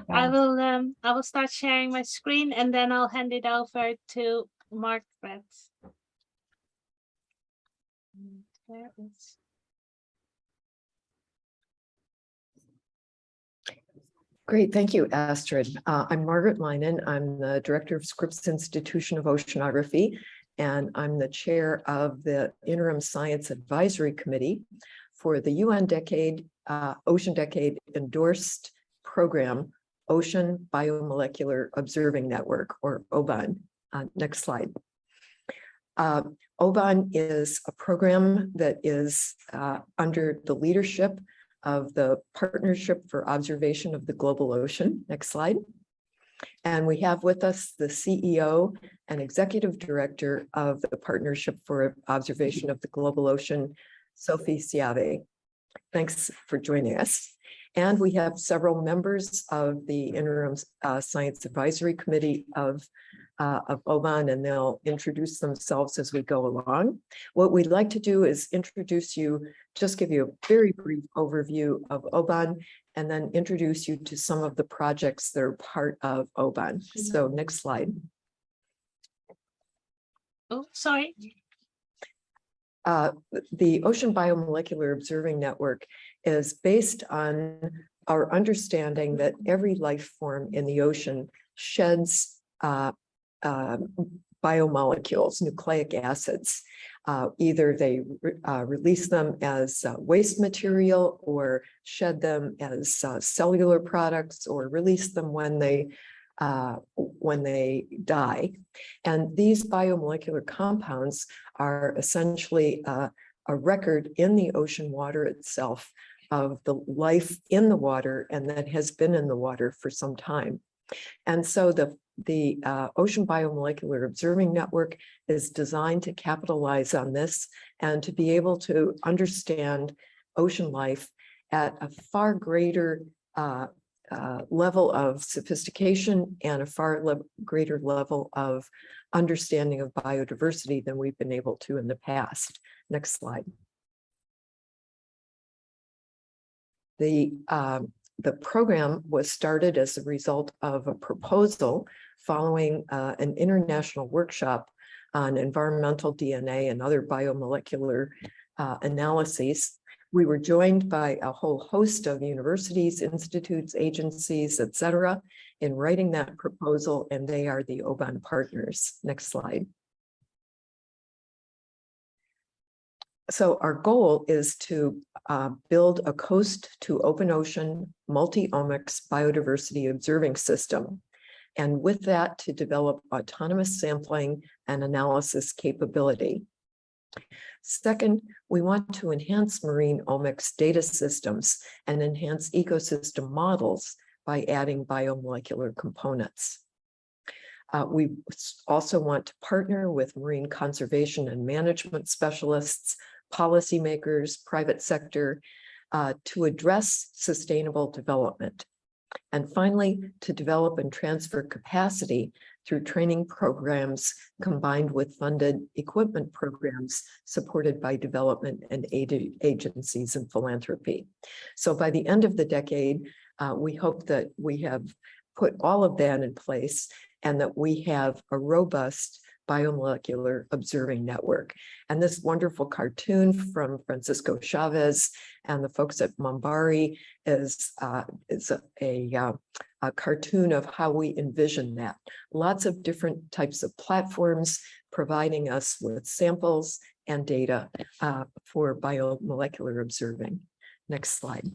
I will start sharing my screen and then I'll hand it over to Margaret. There is. Great, thank you, Astrid. I'm Margaret Leinen. I'm the Director of Scripps Institution of Oceanography, and I'm the chair of the Interim Science Advisory Committee for the UN Ocean Decade-endorsed program, Ocean Biomolecular Observing Network, or OBON. Next slide. OBON is a program that is under the leadership of the Partnership for Observation of the Global Ocean. Next slide. And we have with us the CEO and Executive Director of the Partnership for Observation of the Global Ocean, Sophie Siave. Thanks for joining us. And we have several members of the Interim Science Advisory Committee of OBON, and they'll introduce themselves as we go along. What we'd like to do is introduce you, just give you a very brief overview of OBON, and then introduce you to some of the projects that are part of OBON. So next slide. Oh, sorry. The Ocean Biomolecular Observing Network is based on our understanding that every life form in the ocean sheds biomolecules, nucleic acids. Either they release them as waste material or shed them as cellular products or release them when they die. And these biomolecular compounds are essentially a record in the ocean water itself of the life in the water and that has been in the water for some time. And so the Ocean Biomolecular Observing Network is designed to capitalize on this and to be able to understand ocean life at a far greater level of sophistication and a far greater level of understanding of biodiversity than we've been able to in the past. Next slide. The program was started as a result of a proposal following an international workshop on environmental DNA and other biomolecular analyses. We were joined by a whole host of universities, institutes, agencies, etc., in writing that proposal, and they are the OBON partners. Next slide. So our goal is to build a coast to open ocean multi-omics biodiversity observing system. And with that, to develop autonomous sampling and analysis capability. Second, we want to enhance marine omics data systems and enhance ecosystem models by adding biomolecular components. We also want to partner with marine conservation and management specialists, policymakers, private sector, to address sustainable development. And finally, to develop and transfer capacity through training programs combined with funded equipment programs supported by development and aid agencies and philanthropy. So by the end of the decade, we hope that we have put all of that in place and that we have a robust biomolecular observing network. And this wonderful cartoon from Francisco Chavez and the folks at Mombari is a cartoon of how we envision that. Lots of different types of platforms providing us with samples and data for biomolecular observing. Next slide.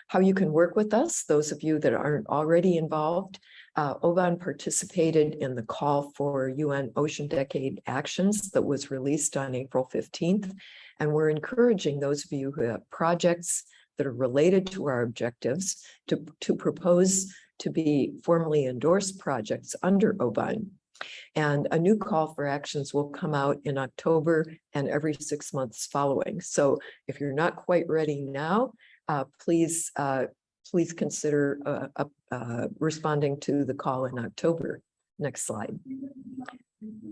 How you can work with us, those of you that aren't already involved. OBON participated in the call for UN Ocean Decade Actions that was released on April 15th. And we're encouraging those of you who have projects that are related to our objectives to propose to be formally endorsed projects under OBON. And a new call for actions will come out in October and every 6 months following. So if you're not quite ready now, please consider responding to the call in October. Next slide.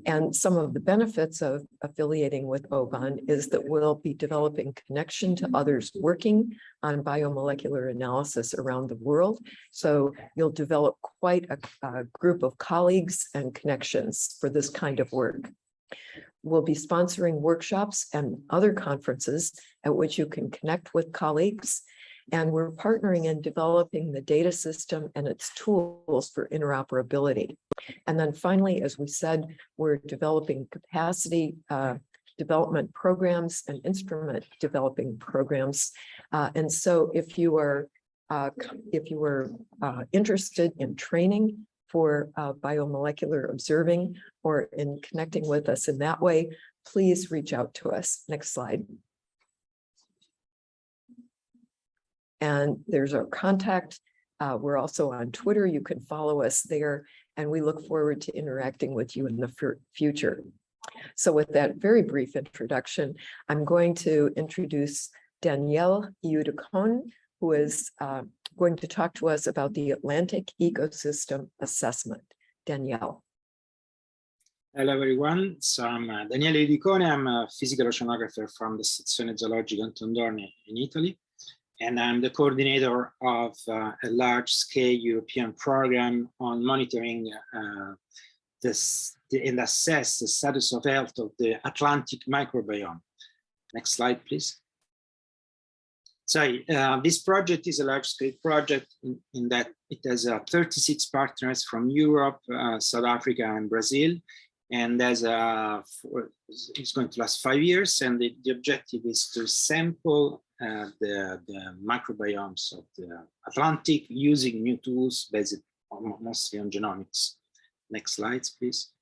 And some of the benefits of affiliating with OBON is that we'll be developing connection to others working on biomolecular analysis around the world. So you'll develop quite a group of colleagues and connections for this kind of work. We'll be sponsoring workshops and other conferences at which you can connect with colleagues. And we're partnering in developing the data system and its tools for interoperability. And then finally, as we said, we're developing capacity development programs and instrument developing programs. And so if you are interested in training for biomolecular observing or in connecting with us in that way, please reach out to us. Next slide. And there's our contact. We're also on Twitter. You can follow us there, and we look forward to interacting with you in the future. So with that very brief introduction, I'm going to introduce Daniele Iudicone, who is going to talk to us about the Atlantic ecosystem assessment. Daniele. Hello, everyone. So I'm Daniele Iudicone. I'm a physical oceanographer from the Stazione Zoologica Antondorne in Italy. And I'm the coordinator of a large-scale European program on monitoring and assess the status of health of the Atlantic microbiome. Next slide, please. So this project is a large-scale project in that it has 36 partners from Europe, South Africa, and Brazil. And it's going to last 5 years. And the objective is to sample the microbiomes of the Atlantic using new tools based mostly on genomics. Next slides, please.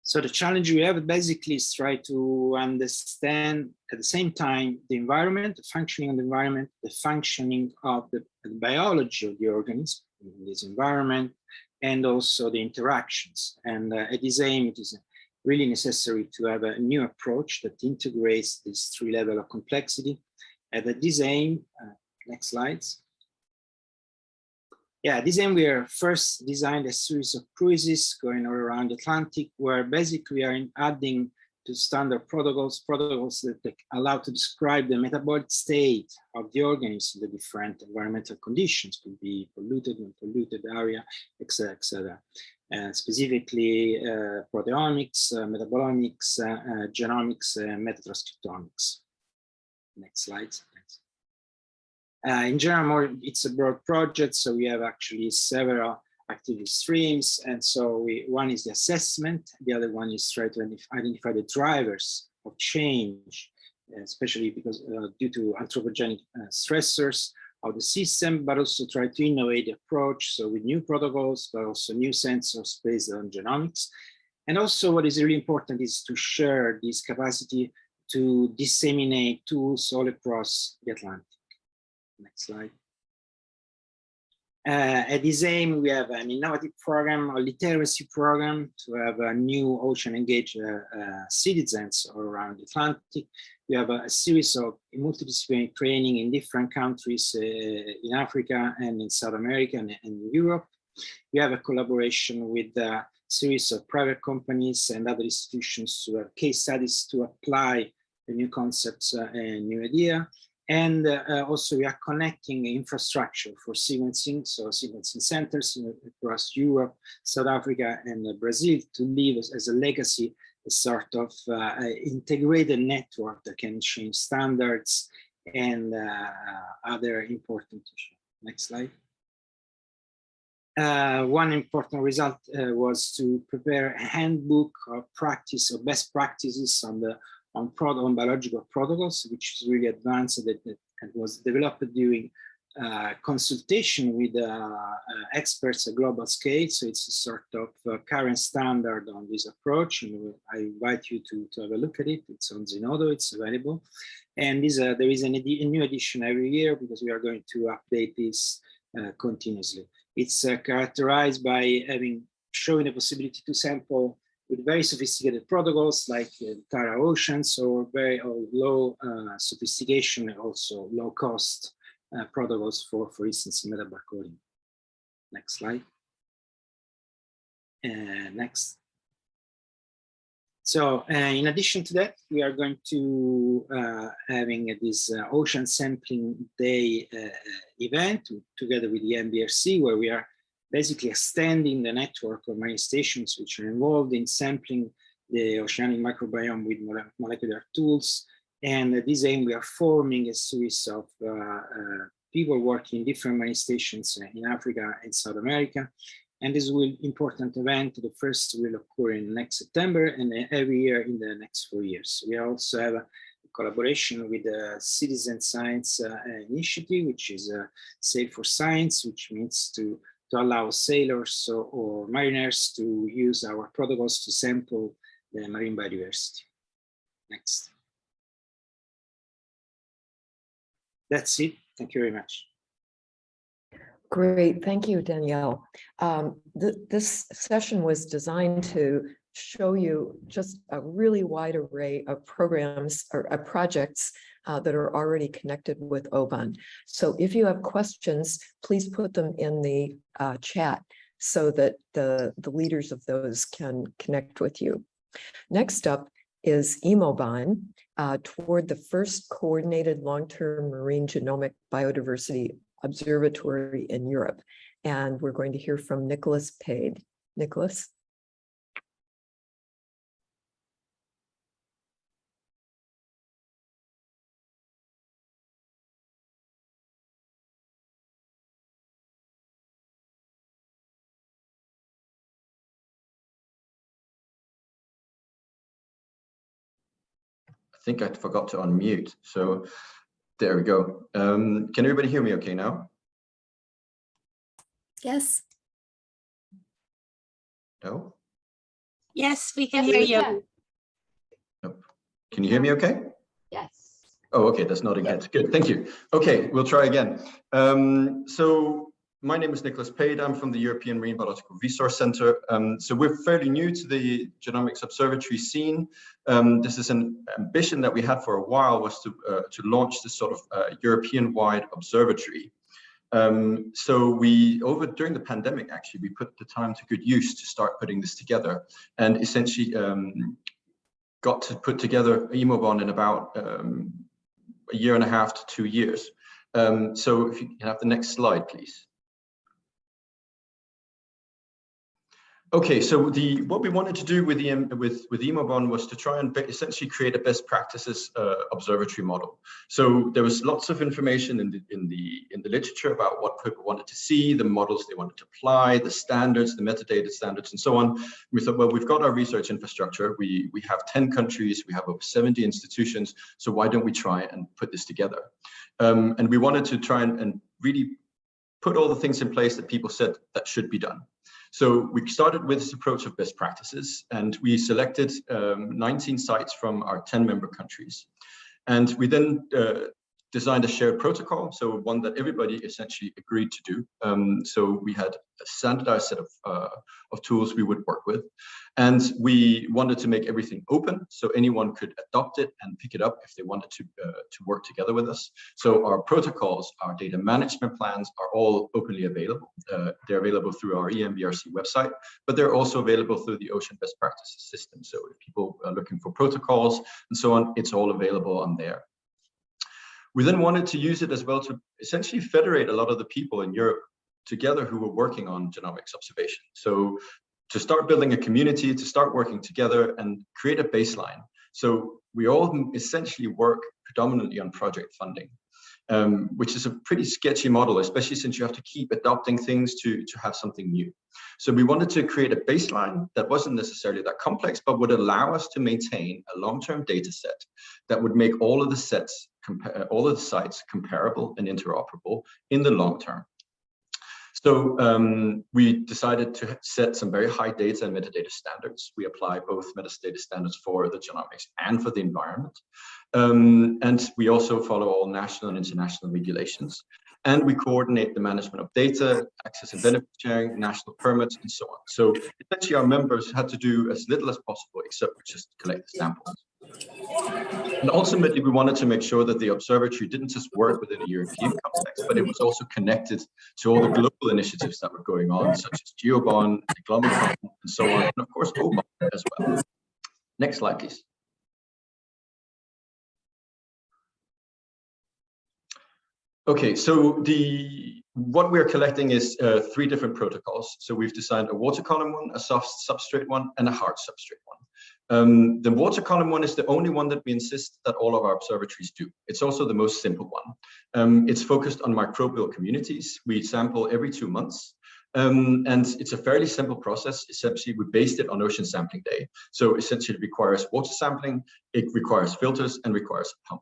So the challenge we have basically is try to understand at the same time the environment, the functioning of the environment, the functioning of the biology of the organism in this environment, and also the interactions. And at this aim, it is really necessary to have a new approach that integrates these 3 levels of complexity. And at this aim, next slides. Yeah, at this aim, we are first designed a series of cruises going all around the Atlantic, where basically we are adding to standard protocols that allow to describe the metabolic state of the organism in the different environmental conditions, could be polluted, non-polluted area, etc., etc. Specifically proteomics, metabolomics, genomics, and metatranscriptomics. Next slide. In general, it's a broad project, so we have actually several activity streams. And so one is the assessment, the other one is try to identify the drivers of change, especially because due to anthropogenic stressors of the system, but also try to innovate the approach, so with new protocols, but also new sensors based on genomics. And also what is really important is to share this capacity to disseminate tools all across the Atlantic. Next slide. At this aim, we have an innovative program, a literacy program, to have a new ocean engaged citizens all around the Atlantic. We have a series of multidisciplinary training in different countries in Africa and in South America and Europe. We have a collaboration with a series of private companies and other institutions to have case studies to apply the new concepts and new idea. And also we are connecting infrastructure for sequencing, so sequencing centers across Europe, South Africa, and Brazil to leave as a legacy, a sort of integrated network that can change standards and other important issues. Next slide. One important result was to prepare a handbook of practice or best practices on biological protocols, which is really advanced and was developed during consultation with experts at global scale. So it's a sort of current standard on this approach. And I invite you to have a look at it. It's on Zenodo, it's available. And there is a new edition every year because we are going to update this continuously. It's characterized by showing the possibility to sample with very sophisticated protocols like Tara Oceans or very low sophistication and also low cost protocols for instance, metabarcoding. Next slide. Next. So in addition to that, we are going to having this Ocean Sampling Day event together with the MBRC, where we are basically extending the network of marine stations which are involved in sampling the oceanic microbiome with molecular tools. And at this aim, we are forming a series of people working in different marine stations in Africa and South America. And this will important event. The first will occur in next September and every year in the next 4 years. We also have a collaboration with the Citizen Science Initiative, which is Sail for Science, which means to allow sailors or mariners to use our protocols to sample the marine biodiversity. Next. That's it. Thank you very much. Great, thank you, Daniele. This session was designed to show you just a really wide array of programs or projects that are already connected with OBON. So if you have questions, please put them in the chat so that the leaders of those can connect with you. Next up is EMOBON, toward the first coordinated long-term marine genomic biodiversity observatory in Europe. And we're going to hear from Nicolas Pade. Nicolas? I think I forgot to unmute. So there we go. Can everybody hear me okay now? Yes. No? Yes, we can hear you. Nope. Can you hear me okay? Yes. Oh, okay, that's nodding heads. Good, thank you. Okay, we'll try again. So my name is Nicolas Pade. I'm from the European Marine Biological Resource Center. So we're fairly new to the genomics observatory scene. This is an ambition that we had for a while, was to launch this sort of European-wide observatory. So during the pandemic, actually, we put the time to good use to start putting this together, and essentially got to put together EMOBON in about a year and a half to 2 years. So if you can have the next slide, please. Okay, so what we wanted to do with EMOBON was to try and essentially create a best practices observatory model. So there was lots of information in the literature about what people wanted to see, the models they wanted to apply, the standards, the metadata standards, and so on. We thought, well, we've got our research infrastructure. We have 10 countries, we have over 70 institutions. So why don't we try and put this together? And we wanted to try and really put all the things in place that people said that should be done. So we started with this approach of best practices, and we selected 19 sites from our 10 member countries. And we then designed a shared protocol, so one that everybody essentially agreed to do. So we had a standardized set of tools we would work with. And we wanted to make everything open, so anyone could adopt it and pick it up if they wanted to work together with us. So our protocols, our data management plans are all openly available. They're available through our EMBRC website, but they're also available through the Ocean Best Practices system. So if people are looking for protocols and so on, it's all available on there. We then wanted to use it as well to essentially federate a lot of the people in Europe together who were working on genomics observation. So to start building a community, to start working together and create a baseline. So we all essentially work predominantly on project funding, which is a pretty sketchy model, especially since you have to keep adopting things to have something new. So we wanted to create a baseline that wasn't necessarily that complex, but would allow us to maintain a long-term data set that would make all of the sites comparable and interoperable in the long term. So we decided to set some very high data and metadata standards. We apply both metadata standards for the genomics and for the environment. And we also follow all national and international regulations. And we coordinate the management of data, access and benefit sharing, national permits, and so on. So essentially our members had to do as little as possible except just collect the samples. And ultimately, we wanted to make sure that the observatory didn't just work within a European context, but it was also connected to all the global initiatives that were going on, such as GeoBon, Ecological, and so on, and of course, OBON as well. Next slide, please. Okay, so what we're collecting is 3 different protocols. So we've designed a water column one, a soft substrate one, and a hard substrate one. The water column one is the only one that we insist that all of our observatories do. It's also the most simple one. It's focused on microbial communities. We sample every 2 months. And it's a fairly simple process. Essentially, we based it on Ocean Sampling Day. So essentially it requires water sampling, it requires filters, and requires a pump.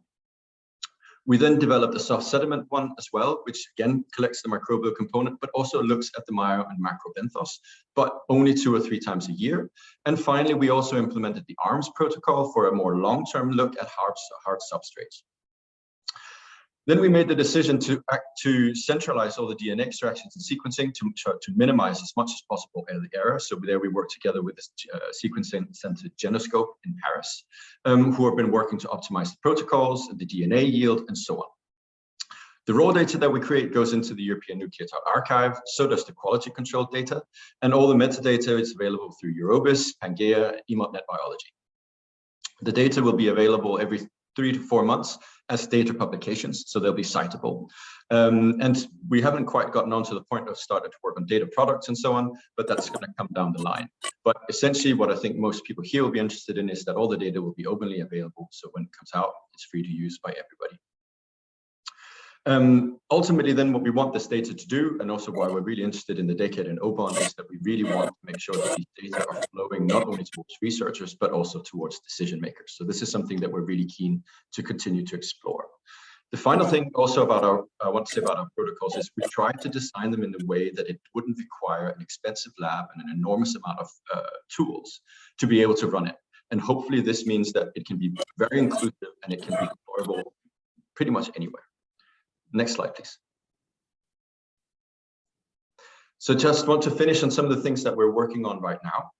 We then developed a soft sediment one as well, which again collects the microbial component, but also looks at the myo and macrobenthos, but only 2 or 3 times a year. And finally, we also implemented the ARMS protocol for a more long-term look at hard substrates. Then we made the decision to centralize all the DNA extractions and sequencing to minimize as much as possible the error. So there we work together with this sequencing center Genoscope in Paris, who have been working to optimize the protocols, the DNA yield, and so on. The raw data that we create goes into the European Nucleotide Archive, so does the quality control data, and all the metadata is available through Eurobis, Pangea, EMOTnet Biology. The data will be available every 3 to 4 months as data publications, so they'll be citable. And we haven't quite gotten on to the point of starting to work on data products and so on, but that's going to come down the line. But essentially what I think most people here will be interested in is that all the data will be openly available. So when it comes out, it's free to use by everybody. Ultimately, then what we want this data to do, and also why we're really interested in the Decade and OBON, is that we really want to make sure that these data are flowing not only towards researchers, but also towards decision makers. So this is something that we're really keen to continue to explore. The final thing also about I want to say about our protocols is we try to design them in a way that it wouldn't require an expensive lab and an enormous amount of tools to be able to run it. And hopefully this means that it can be very inclusive and it can be deployable pretty much anywhere. Next slide, please. So just want to finish on some of the things that we're working on right now.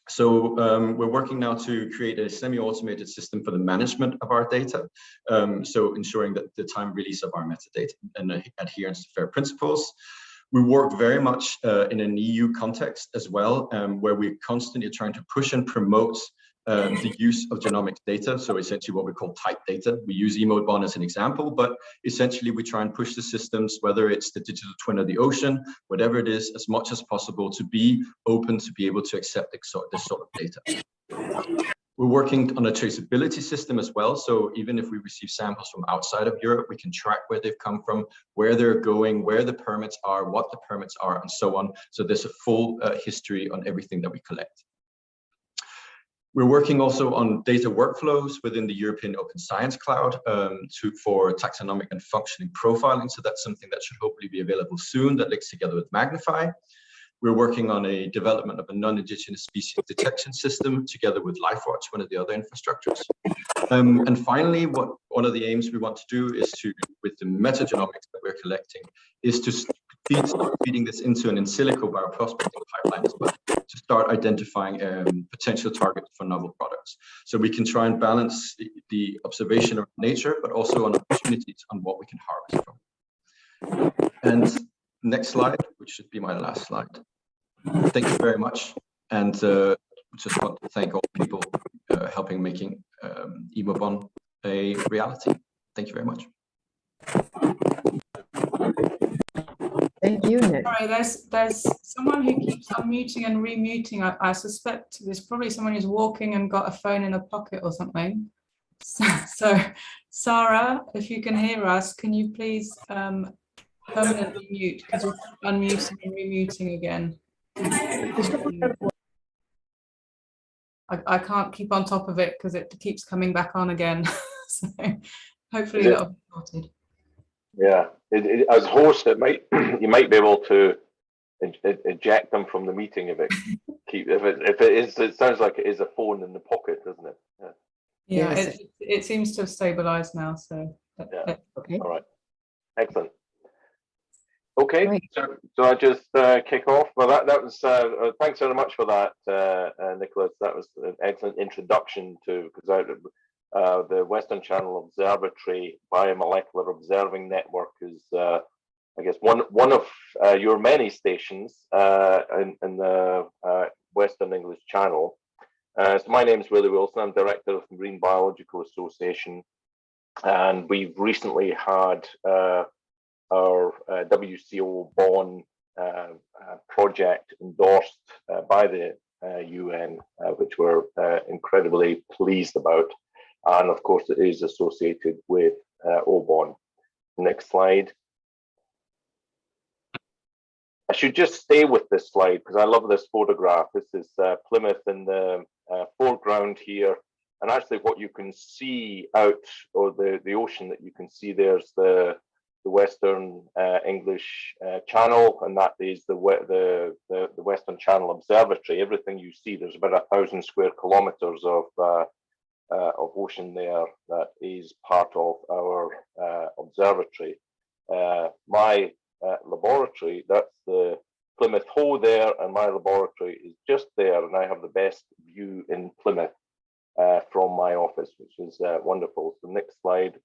So we're working now to create a semi-automated system for the management of our data. So ensuring that the time release of our metadata and adherence to FAIR principles. We work very much in an EU context as well, where we're constantly trying to push and promote the use of genomics data, so essentially what we call type data. We use EMOBON as an example, but essentially we try and push the systems, whether it's the digital twin of the ocean, whatever it is, as much as possible to be open to be able to accept this sort of data. We're working on a traceability system as well, so even if we receive samples from outside of Europe, we can track where they've come from, where they're going, where the permits are, what the permits are, and so on. So there's a full history on everything that we collect. We're working also on data workflows within the European Open Science Cloud for taxonomic and functioning profiling. So that's something that should hopefully be available soon, that links together with Magnify. We're working on a development of a non-indigenous species detection system together with LifeWatch, one of the other infrastructures. And finally, one of the aims we want to do is to, with the metagenomics that we're collecting, is to start feeding this into an in silico bioprospecting pipeline as well, to start identifying potential targets for novel products. So we can try and balance the observation of nature, but also on opportunities on what we can harvest from. And next slide, which should be my last slide. Thank you very much. And just want to thank all people helping making EMOBON a reality. Thank you very much. Thank you, Nick. Sorry, there's someone who keeps unmuting and remuting. I suspect there's probably someone who's walking and got a phone in a pocket or something. So Sarah, if you can hear us, can you please permanently mute, because you're unmuting and remuting again. I can't keep on top of it because it keeps coming back on again. So hopefully that'll be sorted. Yeah, as host, it might you might be able to eject them from the meeting if it sounds like it is a phone in the pocket, doesn't it? Yeah, yes. it seems to have stabilized now. So yeah. Okay. All right. Excellent. Okay, Right. so I just kick off. Well, that was thanks very much for that, Nicolas. That was an excellent introduction to, because the Western Channel Observatory Biomolecular Observing Network is, I guess, one of your many stations in the Western English Channel. So my name is Willie Wilson. I'm director of the Marine Biological Association, and we've recently had our WCO OBON project endorsed by the UN, which we're incredibly pleased about. And of course, it is associated with OBON. Next slide. I should just stay with this slide because I love this photograph. This is Plymouth in the foreground here. And actually what you can see out, or the ocean that you can see, there's the Western English Channel, and that is the Western Channel Observatory. Everything you see, there's about 1,000 square kilometers of ocean there that is part of our observatory. My laboratory, that's the Plymouth Hoe there, and my laboratory is just there, and I have the best view in Plymouth from my office, which is wonderful. So next slide.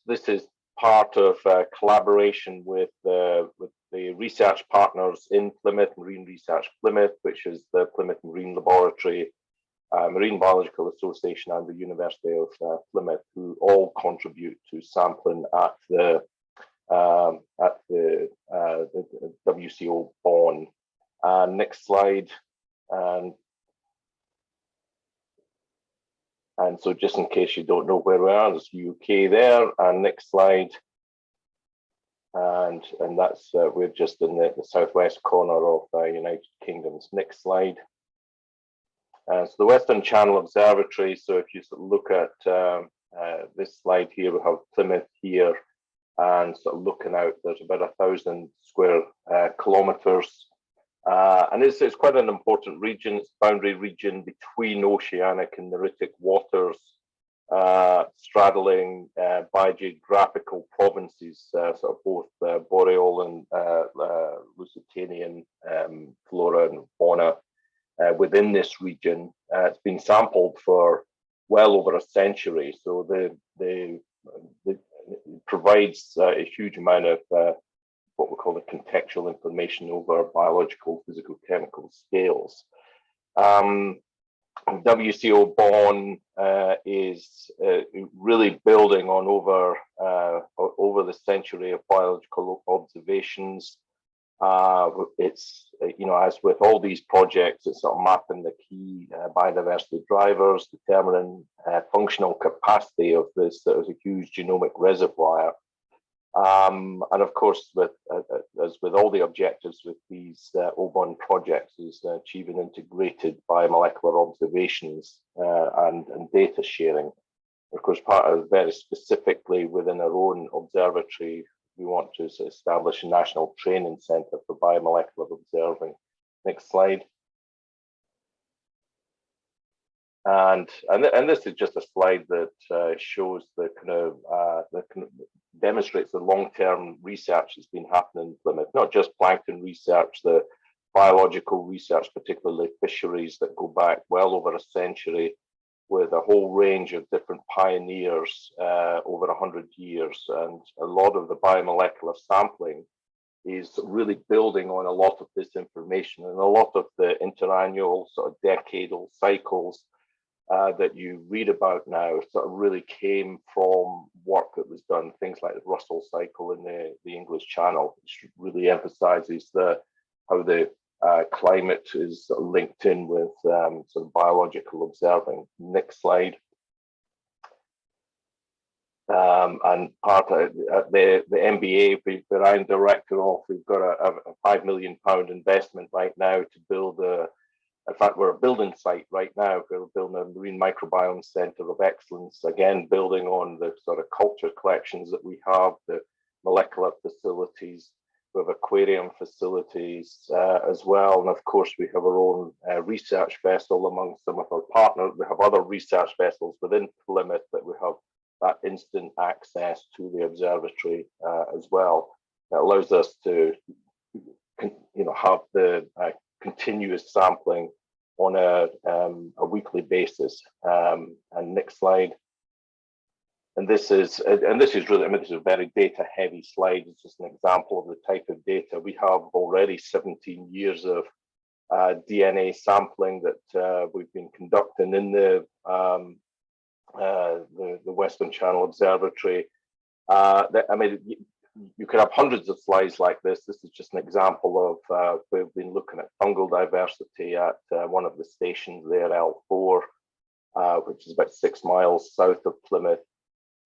This is part of collaboration with the research partners in Plymouth, Marine Research Plymouth, which is the Plymouth Marine Laboratory, Marine Biological Association, and the University of Plymouth, who all contribute to sampling at the WCO OBON. Next slide. And so just in case you don't know where we are, there's UK there. And next slide. And that's we're just in the southwest corner of United Kingdom's. Next slide. So the Western Channel Observatory. So if you look at this slide here, we have Plymouth here, and sort of looking out, there's about 1,000 square kilometers. And it's quite an important region. It's a boundary region between oceanic and neritic waters, straddling biogeographical provinces, sort of both boreal and Lusitanian flora and fauna within this region. It's been sampled for well over a century, so it provides a huge amount of what we call the contextual information over biological, physical, chemical scales. WCO OBON is really building on over the century of biological observations. It's, as with all these projects, it's sort of mapping the key biodiversity drivers, determining functional capacity of this. There's a huge genomic reservoir. And of course, as with all the objectives with these OBON projects, is achieving integrated biomolecular observations and data sharing. Of course, very specifically within our own observatory, we want to establish a national training centre for biomolecular observing. Next slide. And this is just a slide that shows the demonstrates the long-term research that's been happening in Plymouth, not just plankton research, the biological research, particularly fisheries that go back well over a century, with a whole range of different pioneers over 100 years. And a lot of the biomolecular sampling is really building on a lot of this information, and a lot of the interannual sort of decadal cycles that you read about now sort of really came from work that was done, things like the Russell cycle in the English Channel, which really emphasizes how the climate is sort of linked in with sort of biological observing. Next slide. And part of the MBA that I'm director of, we've got a £5 million investment right now to build in fact, we're a building site right now. We're building a marine microbiome center of excellence, again, building on the sort of culture collections that we have, the molecular facilities, we have aquarium facilities as well. And of course, we have our own research vessel among some of our partners. We have other research vessels within Plymouth that we have that instant access to the observatory as well. That allows us to have the continuous sampling on a weekly basis. And next slide. And this is really, this is a very data heavy slide. It's just an example of the type of data. We have already 17 years of DNA sampling that we've been conducting in the Western Channel Observatory. I mean, you could have hundreds of slides like this. This is just an example of, we've been looking at fungal diversity at one of the stations there, L4, which is about 6 miles south of Plymouth.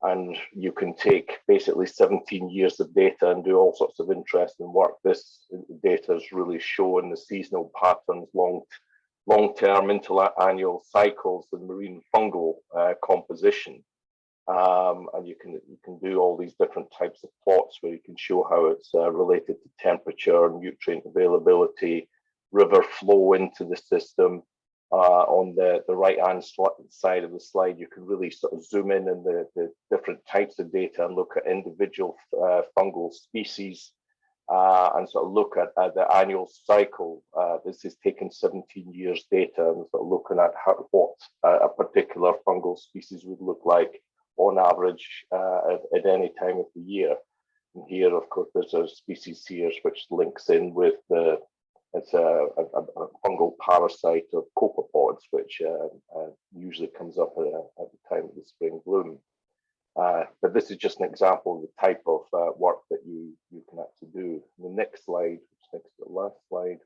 And you can take basically 17 years of data and do all sorts of interesting work. This data is really showing the seasonal patterns, long-term interannual cycles in marine fungal composition. And you can do all these different types of plots where you can show how it's related to temperature, nutrient availability, river flow into the system. On the right-hand side of the slide, you can really sort of zoom in on the different types of data and look at individual fungal species and sort of look at the annual cycle. This is taking 17 years data and sort of looking at what a particular fungal species would look like on average at any time of the year. And here, of course, there's a species here which links in with it's a fungal parasite of copepods, which usually comes up at the time of the spring bloom. But this is just an example of the type of work that you can actually do. The next slide, which is next to the last slide,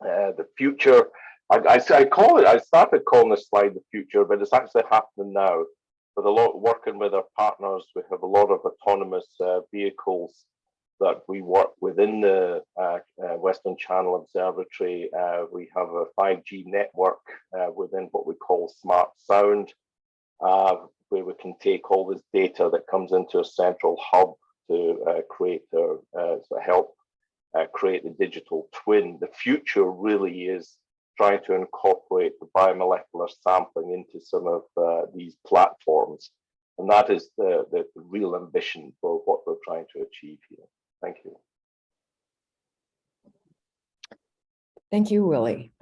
the future. I started calling this slide the future, but it's actually happening now. With a lot working with our partners, we have a lot of autonomous vehicles that we work within the Western Channel Observatory. We have a 5G network within what we call Smart Sound, where we can take all this data that comes into a central hub to help create the digital twin. The future really is trying to incorporate the biomolecular sampling into some of these platforms. And that is the real ambition for what we're trying to achieve here. Thank you. Thank you, Willie.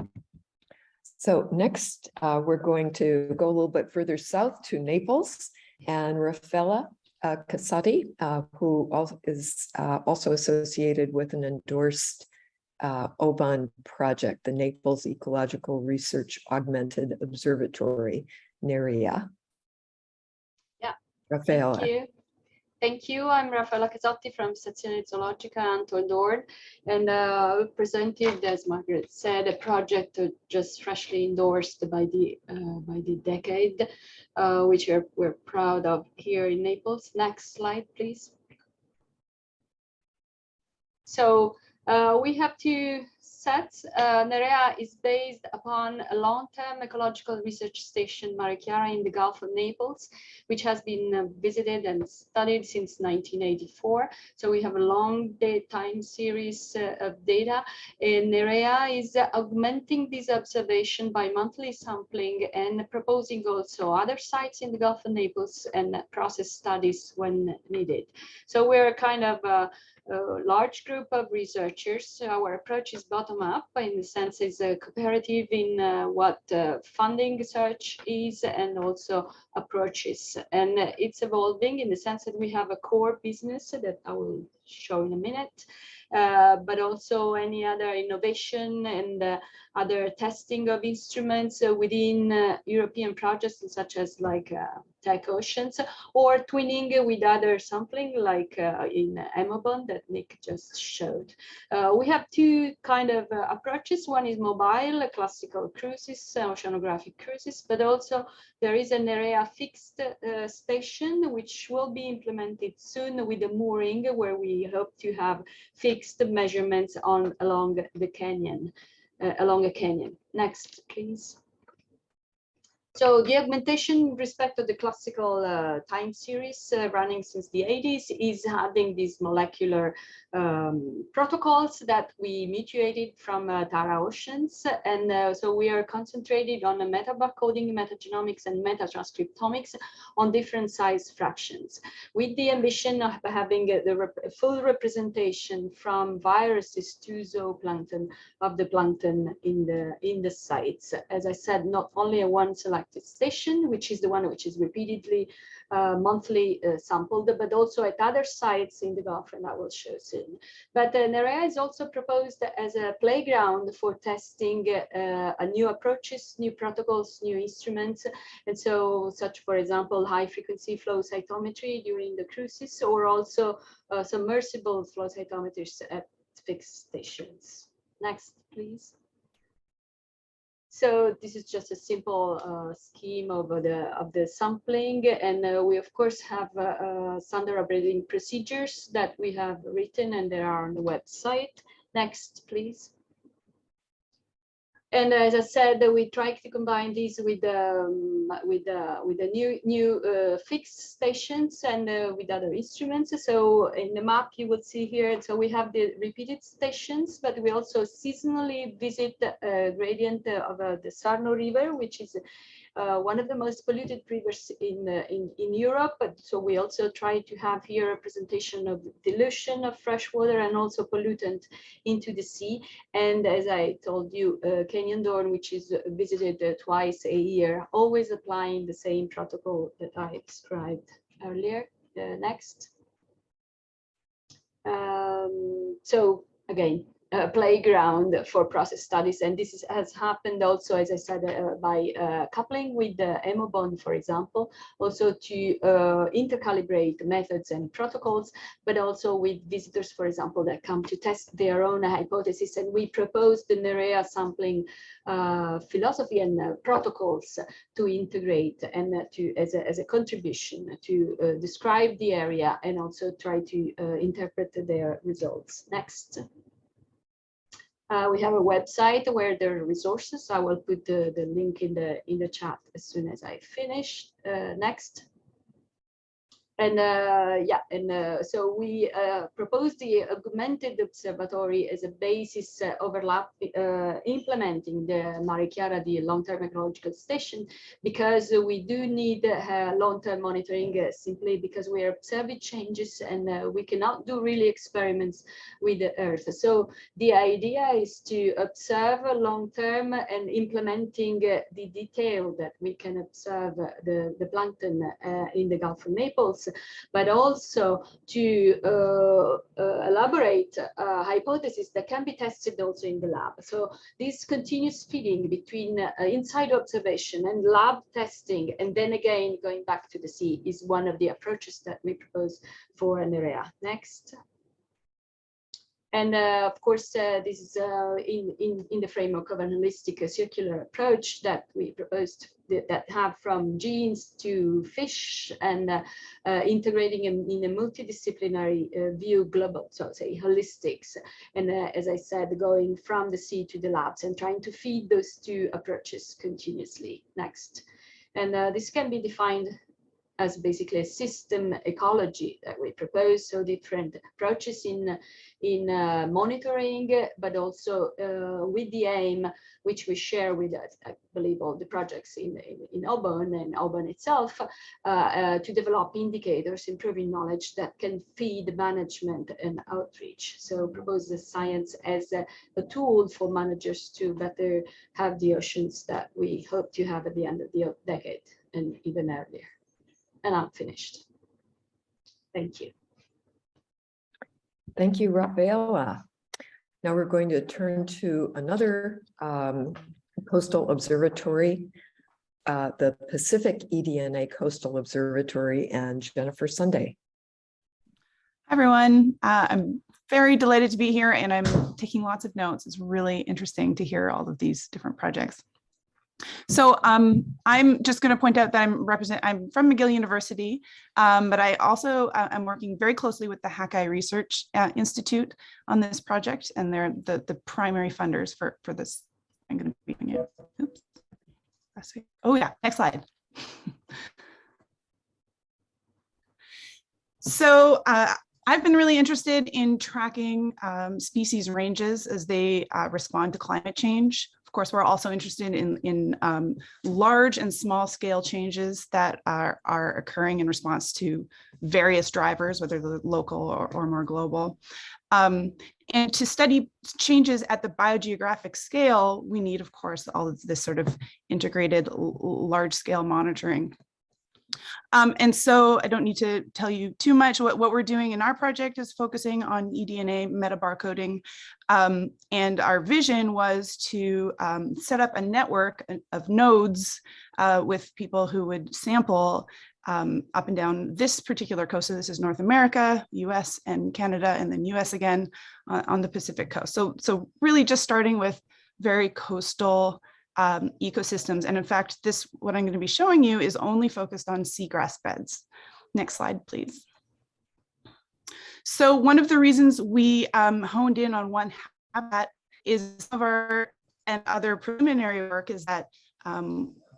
So next, we're going to go a little bit further south to Naples, and Raffaella Casotti, who is also associated with an endorsed OBON project, the Naples Ecological Research Augmented Observatory, NERIA. Yeah, Raffaella. Thank you. Thank you. I'm Raffaella Casotti from Sezione Zoologica Untitled, and we presented, as Margaret said, a project just freshly endorsed by the Decade, which we're proud of here in Naples. Next slide, please. So we have two sets. NERIA is based upon a long-term ecological research station, Mare Chiara, in the Gulf of Naples, which has been visited and studied since 1984. So we have a long time series of data. And NERIA is augmenting this observation by monthly sampling and proposing also other sites in the Gulf of Naples and process studies when needed. So we're kind of a large group of researchers. Our approach is bottom-up, in the sense it's a cooperative in what funding search is and also approaches. And it's evolving in the sense that we have a core business that I will show in a minute, but also any other innovation and other testing of instruments within European projects, such as like Tech Oceans, or twinning with other sampling like in OBON that Nick just showed. We have two kind of approaches. One is mobile, classical cruises, oceanographic cruises, but also there is an area fixed station which will be implemented soon with the mooring, where we hope to have fixed measurements along the canyon, along a canyon. Next, please. So the augmentation with respect to the classical time series running since the 80s is having these molecular protocols that we mutated from Tara Oceans. And so we are concentrated on the metabarcoding, metagenomics, and metatranscriptomics on different size fractions, with the ambition of having the full representation from viruses to zooplankton of the plankton in the sites. As I said, not only a one select Untitled Station, which is the one which is repeatedly monthly sampled, but also at other sites in the Gulf, and I will show soon. But Nerea is also proposed as a playground for testing new approaches, new protocols, new instruments, and so such, for example, high frequency flow cytometry during the cruises, or also submersible flow cytometers at fixed stations. Next, please. So this is just a simple scheme of the sampling, and we of course have standard operating procedures that we have written, and they are on the website. Next, please. And as I said, we try to combine these with the new fixed stations and with other instruments. So in the map you will see here, so we have the repeated stations, but we also seasonally visit the gradient of the Sarno River, which is one of the most polluted rivers in Europe. But so we also try to have here a presentation of dilution of fresh water and also pollutant into the sea. And as I told you, Canyon Dorn, which is visited twice a year, always applying the same protocol that I described earlier. Next. So again, playground for process studies, and this has happened also, as I said, by coupling with the OBON, for example, also to intercalibrate methods and protocols, but also with visitors, for example, that come to test their own hypothesis. And we propose the Nerea sampling philosophy and protocols to integrate and to as a contribution to describe the area and also try to interpret their results. Next. We have a website where there are resources. I will put the link in the chat as soon as I finish. Next. And so we propose the Augmented Observatory as a basis implementing the Mare Chiara, the long-term ecological station, because we do need long-term monitoring simply because we are observing changes and we cannot do really experiments with the Earth. So the idea is to observe long-term and implementing the detail that we can observe the plankton in the Gulf of Naples, but also to elaborate hypotheses that can be tested also in the lab. So this continuous feeding between inside observation and lab testing, and then again going back to the sea, is one of the approaches that we propose for Nerea. Next. And of course, this is in the framework of an holistic circular approach that we proposed that have from genes to fish and integrating in a multidisciplinary view, global, so say holistics. And as I said, going from the sea to the labs and trying to feed those two approaches continuously. Next. And this can be defined as basically a system ecology that we propose, so different approaches in monitoring, but also with the aim, which we share with, I believe, all the projects in OBON and OBON itself, to develop indicators, improving knowledge that can feed management and outreach. So propose the science as a tool for managers to better have the oceans that we hope to have at the end of the decade and even earlier. And I'm finished. Thank you. Thank you, Raffaella. Now we're going to turn to another coastal observatory, the Pacific eDNA Coastal Observatory, and Jennifer Sunday. Hi, everyone. I'm very delighted to be here, and I'm taking lots of notes. It's really interesting to hear all of these different projects. So I'm just going to point out that I'm from McGill University, but I also am working very closely with the Hackeye Research Institute on this project, and they're the primary funders for this. I'm going to be doing it. Oops. Oh yeah, next slide. So I've been really interested in tracking species ranges as they respond to climate change. Of course, we're also interested in large and small scale changes that are occurring in response to various drivers, whether they're local or more global. And to study changes at the biogeographic scale, we need, of course, all of this sort of integrated large scale monitoring. And so I don't need to tell you too much. What we're doing in our project is focusing on eDNA metabarcoding. And our vision was to set up a network of nodes with people who would sample up and down this particular coast. So this is North America, US and Canada, and then US again on the Pacific coast. So really just starting with very coastal ecosystems. And in fact, what I'm going to be showing you is only focused on seagrass beds. Next slide, please. So one of the reasons we honed in on one habitat is some of our and other preliminary work is that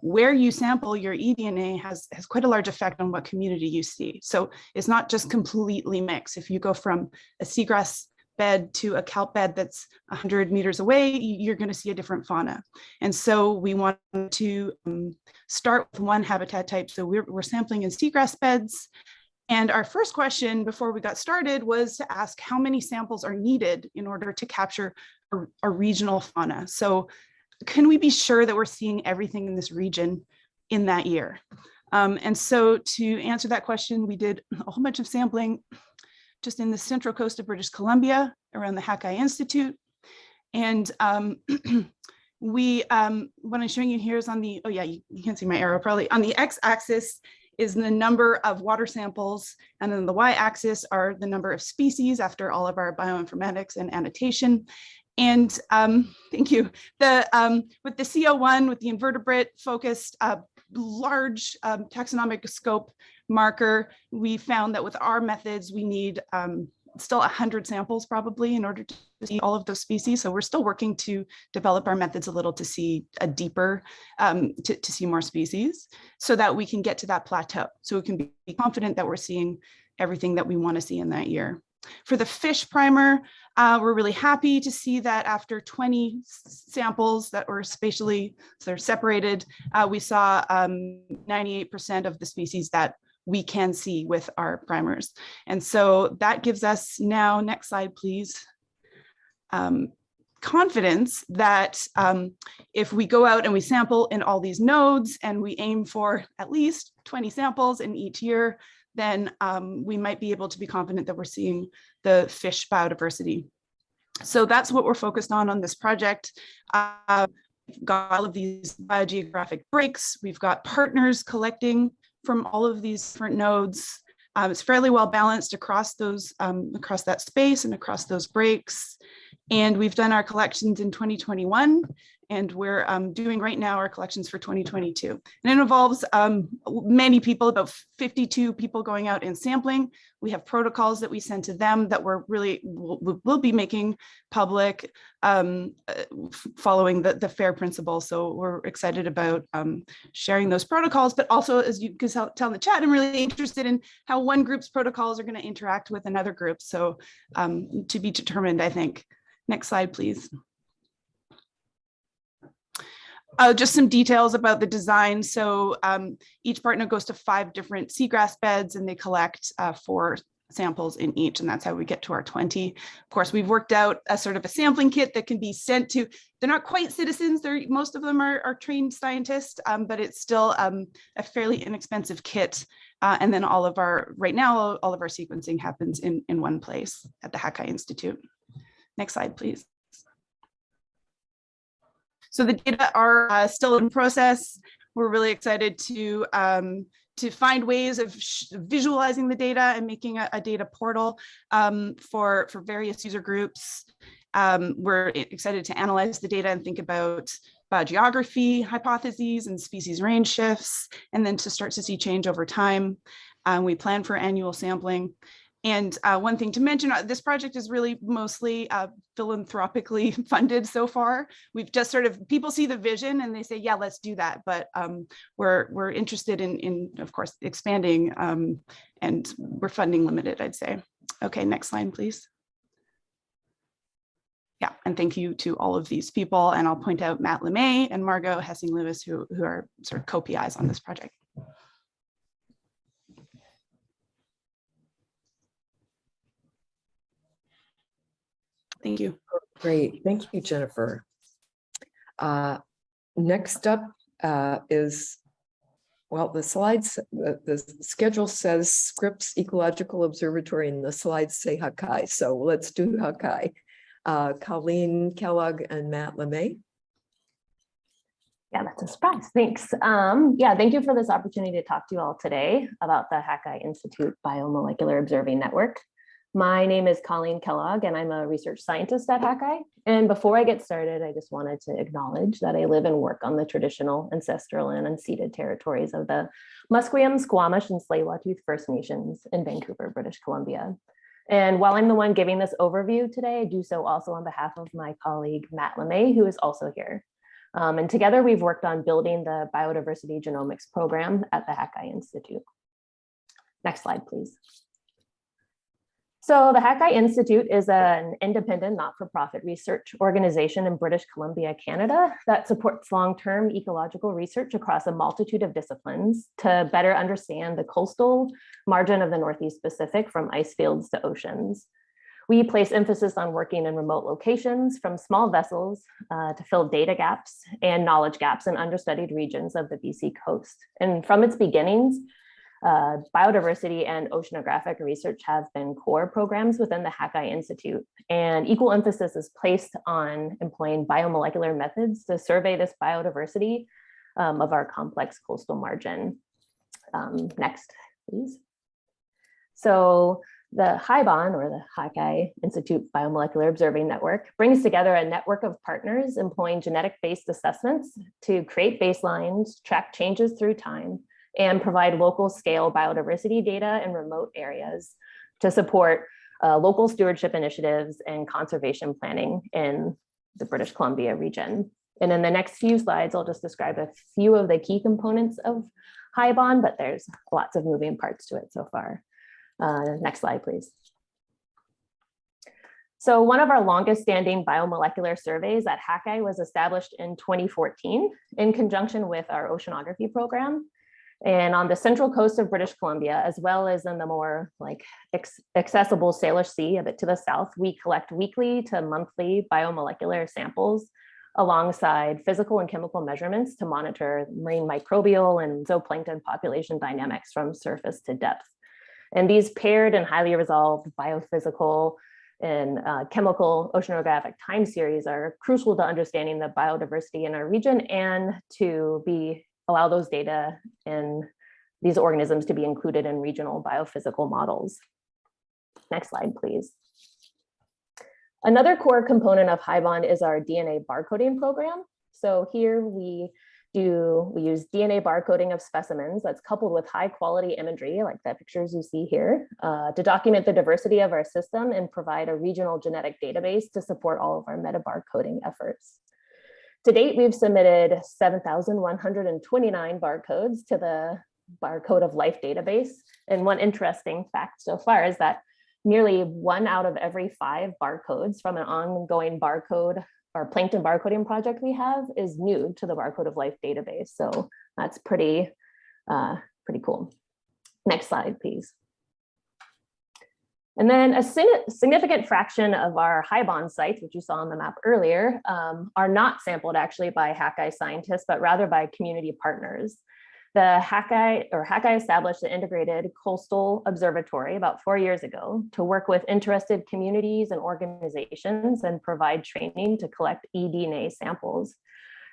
where you sample your eDNA has quite a large effect on what community you see. So it's not just completely mixed. If you go from a seagrass bed to a kelp bed that's 100 meters away, you're going to see a different fauna. And so we want to start with one habitat type. So we're sampling in seagrass beds. And our first question before we got started was to ask how many samples are needed in order to capture a regional fauna. So can we be sure that we're seeing everything in this region in that year? And so to answer that question, we did a whole bunch of sampling just in the central coast of British Columbia around the Hakai Institute. And what I'm showing you here is on the, oh yeah, you can't see my arrow probably. On the x-axis is the number of water samples, and then the y-axis are the number of species after all of our bioinformatics and annotation. And thank you. With the CO1, with the invertebrate focused large taxonomic scope marker, we found that with our methods, we need still 100 samples probably in order to see all of those species. So we're still working to develop our methods a little to see a deeper, to see more species so that we can get to that plateau. So we can be confident that we're seeing everything that we want to see in that year. For the fish primer, we're really happy to see that after 20 samples that were spatially sort of separated, we saw 98% of the species that we can see with our primers. And so that gives us now, next slide, please, confidence that if we go out and we sample in all these nodes and we aim for at least 20 samples in each year, then we might be able to be confident that we're seeing the fish biodiversity. So that's what we're focused on this project. We've got all of these biogeographic breaks. We've got partners collecting from all of these different nodes. It's fairly well balanced across those, across that space and across those breaks. And we've done our collections in 2021, and we're doing right now our collections for 2022. And it involves many people, about 52 people going out and sampling. We have protocols that we send to them that we're really, we'll be making public following the FAIR principle. So we're excited about sharing those protocols, but also, as you can tell in the chat, I'm really interested in how one group's protocols are going to interact with another group. So to be determined, I think. Next slide, please. Just some details about the design. So each partner goes to 5 different seagrass beds and they collect 4 samples in each, and that's how we get to our 20. Of course, we've worked out a sort of a sampling kit that can be sent to, they're not quite citizens, most of them are trained scientists, but it's still a fairly inexpensive kit. And then all of our, right now, all of our sequencing happens in one place at the Hakai Institute. Next slide, please. So the data are still in process. We're really excited to find ways of visualizing the data and making a data portal for various user groups. We're excited to analyze the data and think about biogeography hypotheses and species range shifts, and then to start to see change over time. We plan for annual sampling. And one thing to mention, this project is really mostly philanthropically funded so far. We've just sort of, people see the vision and they say, yeah, let's do that. But we're interested in, of course, expanding, and we're funding limited, I'd say. Okay, next slide, please. Yeah, and thank you to all of these people. And I'll point out Matt LeMay and Margot Hessing-Lewis, who are sort of co-PIs on this project. Thank you. Great, thank you, Jennifer. Next up is, well, the slides, the schedule says Scripps Ecological Observatory, and the slides say Hakai. So let's do Hakai. Colleen Kellogg and Matt LeMay. Yeah, that's a surprise. Thanks. Yeah, thank you for this opportunity to talk to you all today about the Hakai Institute Biomolecular Observing Network. My name is Colleen Kellogg, and I'm a research scientist at Hakai. And before I get started, I just wanted to acknowledge that I live and work on the traditional, ancestral, and unceded territories of the Musqueam, Squamish, and Tsleil-Waututh First Nations in Vancouver, British Columbia. And while I'm the one giving this overview today, I do so also on behalf of my colleague, Matt LeMay, who is also here. And together we've worked on building the biodiversity genomics program at the Hakai Institute. Next slide, please. So the Hakai Institute is an independent, not-for-profit research organization in British Columbia, Canada, that supports long-term ecological research across a multitude of disciplines to better understand the coastal margin of the Northeast Pacific from ice fields to oceans. We place emphasis on working in remote locations from small vessels to fill data gaps and knowledge gaps in understudied regions of the BC coast. And from its beginnings, biodiversity and oceanographic research have been core programs within the Hakai Institute, and equal emphasis is placed on employing biomolecular methods to survey this biodiversity of our complex coastal margin. Next, please. So the HIBON, or the Hakai Institute Biomolecular Observing Network, brings together a network of partners employing genetic-based assessments to create baselines, track changes through time, and provide local scale biodiversity data in remote areas to support local stewardship initiatives and conservation planning in the British Columbia region. And in the next few slides, I'll just describe a few of the key components of HIBON, but there's lots of moving parts to it so far. Next slide, please. So one of our longest standing biomolecular surveys at Hakai was established in 2014 in conjunction with our oceanography program. And on the central coast of British Columbia, as well as in the more accessible Salish Sea a bit to the south, we collect weekly to monthly biomolecular samples alongside physical and chemical measurements to monitor marine microbial and zooplankton population dynamics from surface to depth. And these paired and highly resolved biophysical and chemical oceanographic time series are crucial to understanding the biodiversity in our region and to allow those data and these organisms to be included in regional biophysical models. Next slide, please. Another core component of HIBON is our DNA barcoding program. So here we use DNA barcoding of specimens that's coupled with high quality imagery, like the pictures you see here, to document the diversity of our system and provide a regional genetic database to support all of our meta-barcoding efforts. To date, we've submitted 7,129 barcodes to the Barcode of Life database. And one interesting fact so far is that nearly 1 out of every 5 barcodes from an ongoing barcode or plankton barcoding project we have is new to the Barcode of Life database. So that's pretty cool. Next slide, please. And then a significant fraction of our HIBON sites, which you saw on the map earlier, are not sampled actually by Hakai scientists, but rather by community partners. The Hakai established the Integrated Coastal Observatory about 4 years ago to work with interested communities and organizations and provide training to collect eDNA samples.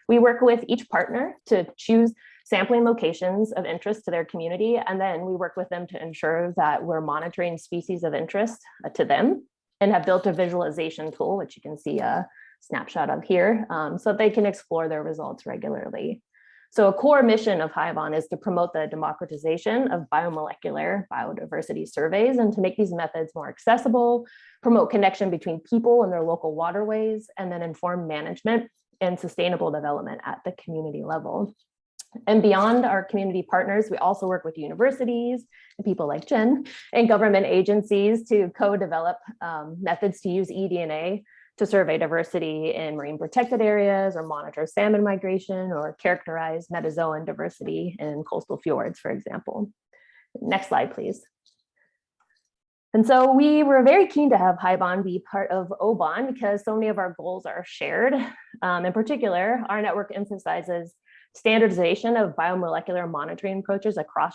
We work with each partner to choose sampling locations of interest to their community, and then we work with them to ensure that we're monitoring species of interest to them and have built a visualization tool, which you can see a snapshot of here, so they can explore their results regularly. So a core mission of HIBON is to promote the democratization of biomolecular biodiversity surveys and to make these methods more accessible, promote connection between people and their local waterways, and then inform management and sustainable development at the community level. And beyond our community partners, we also work with universities and people like Jen and government agencies to co-develop methods to use eDNA to survey diversity in marine protected areas or monitor salmon migration or characterize metazoan diversity in coastal fjords, for example. Next slide, please. And so we were very keen to have HIBON be part of OBON because so many of our goals are shared. In particular, our network emphasizes standardization of biomolecular monitoring approaches across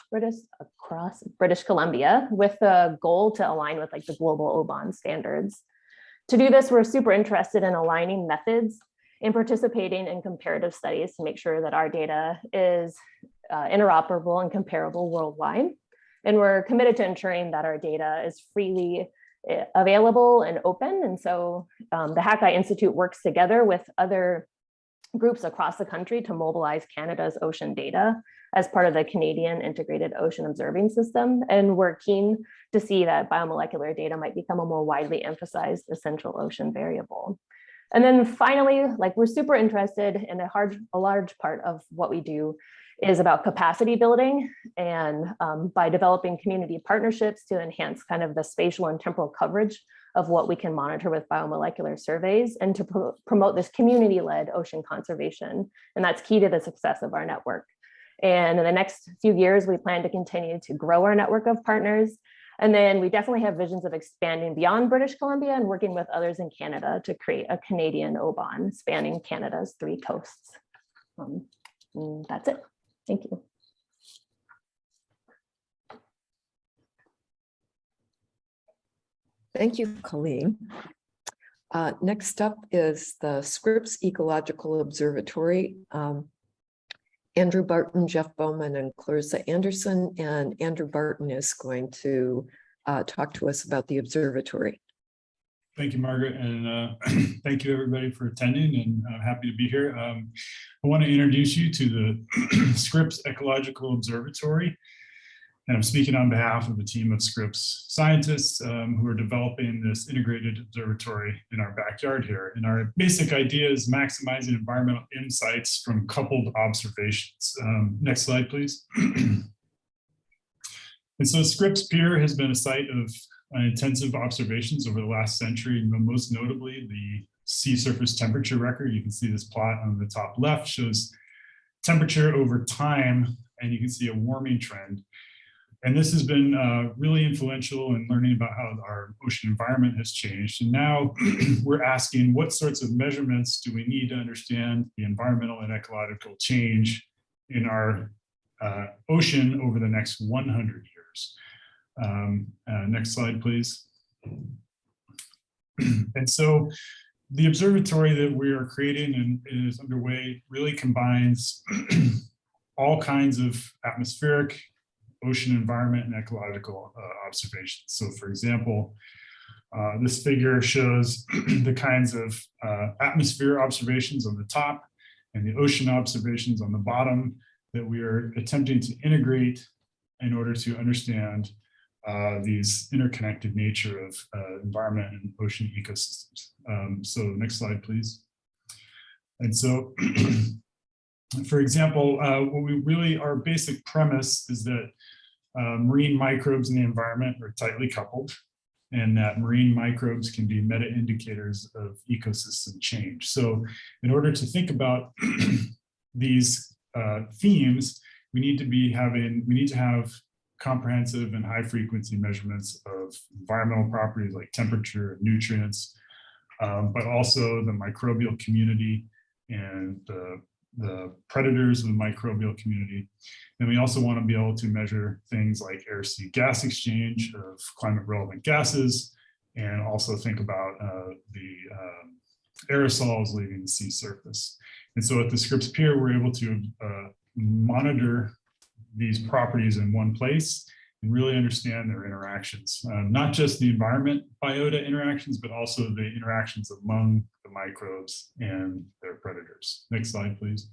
British Columbia with the goal to align with like the global OBON standards. To do this, we're super interested in aligning methods and participating in comparative studies to make sure that our data is interoperable and comparable worldwide. And we're committed to ensuring that our data is freely available and open. And so the HACI Institute works together with other groups across the country to mobilize Canada's ocean data as part of the Canadian Integrated Ocean Observing System. And we're keen to see that biomolecular data might become a more widely emphasized essential ocean variable. And then finally, like we're super interested in a large part of what we do is about capacity building and by developing community partnerships to enhance kind of the spatial and temporal coverage of what we can monitor with biomolecular surveys and to promote this community-led ocean conservation. And that's key to the success of our network. And in the next few years, we plan to continue to grow our network of partners. And then we definitely have visions of expanding beyond British Columbia and working with others in Canada to create a Canadian OBON spanning Canada's 3 coasts. That's it. Thank you. Thank you, Colleen. Next up is the Scripps Ecological Observatory. Andrew Barton, Jeff Bowman, and Clarissa Anderson. And Andrew Barton is going to talk to us about the observatory. Thank you, Margaret, and thank you everybody for attending, and I'm happy to be here. I want to introduce you to the Scripps Ecological Observatory, and I'm speaking on behalf of a team of Scripps scientists who are developing this integrated observatory in our backyard here. And our basic idea is maximizing environmental insights from coupled observations. Next slide, please. And so Scripps Pier has been a site of intensive observations over the last century, most notably the sea surface temperature record. You can see this plot on the top left shows temperature over time, and you can see a warming trend. And this has been really influential in learning about how our ocean environment has changed. And now we're asking, what sorts of measurements do we need to understand the environmental and ecological change in our ocean over the next 100 years? Next slide, please. And so the observatory that we are creating and is underway really combines all kinds of atmospheric, ocean environment, and ecological observations. So for example, this figure shows the kinds of atmosphere observations on the top and the ocean observations on the bottom that we are attempting to integrate in order to understand these interconnected nature of environment and ocean ecosystems. So next slide, please. And so, for example, what we really, our basic premise is that marine microbes in the environment are tightly coupled, and that marine microbes can be meta indicators of ecosystem change. So in order to think about these themes, we need to have comprehensive and high frequency measurements of environmental properties like temperature, nutrients, but also the microbial community and the predators of the microbial community. And we also want to be able to measure things like air-sea gas exchange of climate relevant gases, and also think about the aerosols leaving the sea surface. And so at the Scripps Pier, we're able to monitor these properties in one place and really understand their interactions, not just the environment biota interactions, but also the interactions among the microbes and their predators. Next slide, please.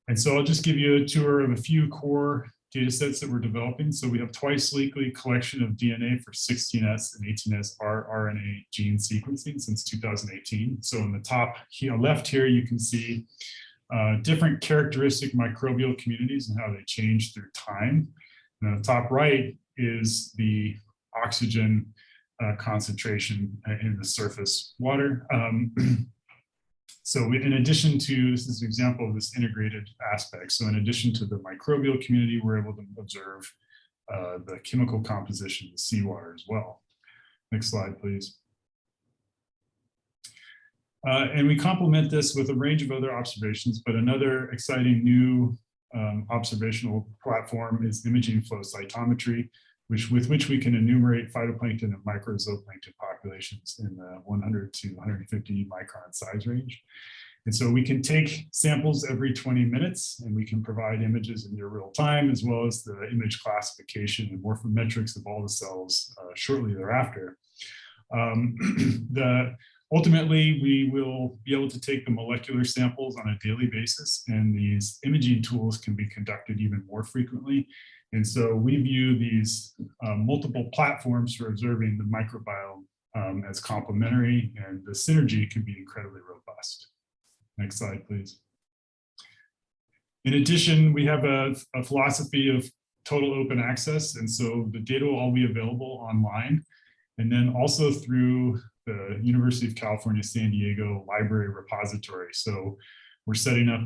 And so I'll just give you a tour of a few core data sets that we're developing. So we have twice weekly collection of DNA for 16S and 18S rRNA gene sequencing since 2018. So in the top here, left here, you can see different characteristic microbial communities and how they change through time. And on the top right is the oxygen concentration in the surface water. So in addition to, this is an example of this integrated aspect. So in addition to the microbial community, we're able to observe the chemical composition of the seawater as well. Next slide, please. And we complement this with a range of other observations, but another exciting new observational platform is imaging flow cytometry, with which we can enumerate phytoplankton and microzooplankton populations in the 100 to 150 micron size range. And so we can take samples every 20 minutes and we can provide images in near real time, as well as the image classification and morphometrics of all the cells shortly thereafter. Ultimately, we will be able to take the molecular samples on a daily basis, and these imaging tools can be conducted even more frequently. And so we view these multiple platforms for observing the microbiome as complementary, and the synergy can be incredibly robust. Next slide, please. In addition, we have a philosophy of total open access, and so the data will all be available online, and then also through the University of California, San Diego Library Repository. So we're setting up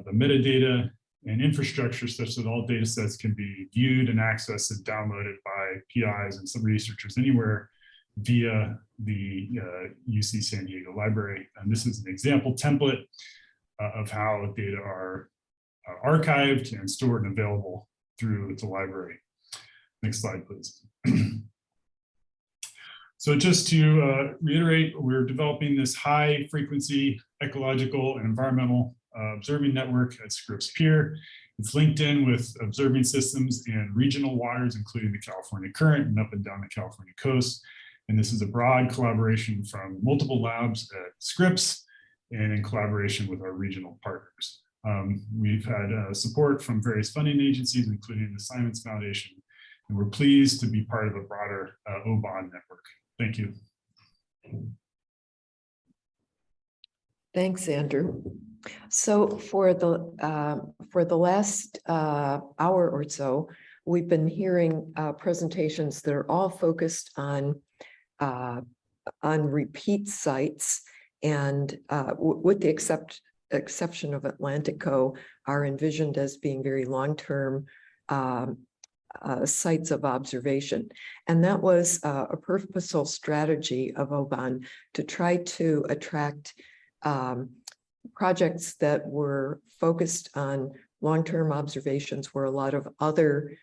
the metadata and infrastructure such that all data sets can be viewed and accessed and downloaded by PIs and some researchers anywhere via the UC San Diego Library. And this is an example template of how data are archived and stored and available through the library. Next slide, please. So just to reiterate, we're developing this high frequency ecological and environmental observing network at Scripps Pier. It's linked in with observing systems in regional waters, including the California Current and up and down the California coast. And this is a broad collaboration from multiple labs at Scripps and in collaboration with our regional partners. We've had support from various funding agencies, including the Simons Foundation, and we're pleased to be part of a broader OBON network. Thank you. Thanks, Andrew. So for the last hour or so, we've been hearing presentations that are all focused on repeat sites, and with the exception of Atlantico, are envisioned as being very long-term sites of observation. And that was a purposeful strategy of OBON to try to attract projects that were focused on long-term observations where a lot of other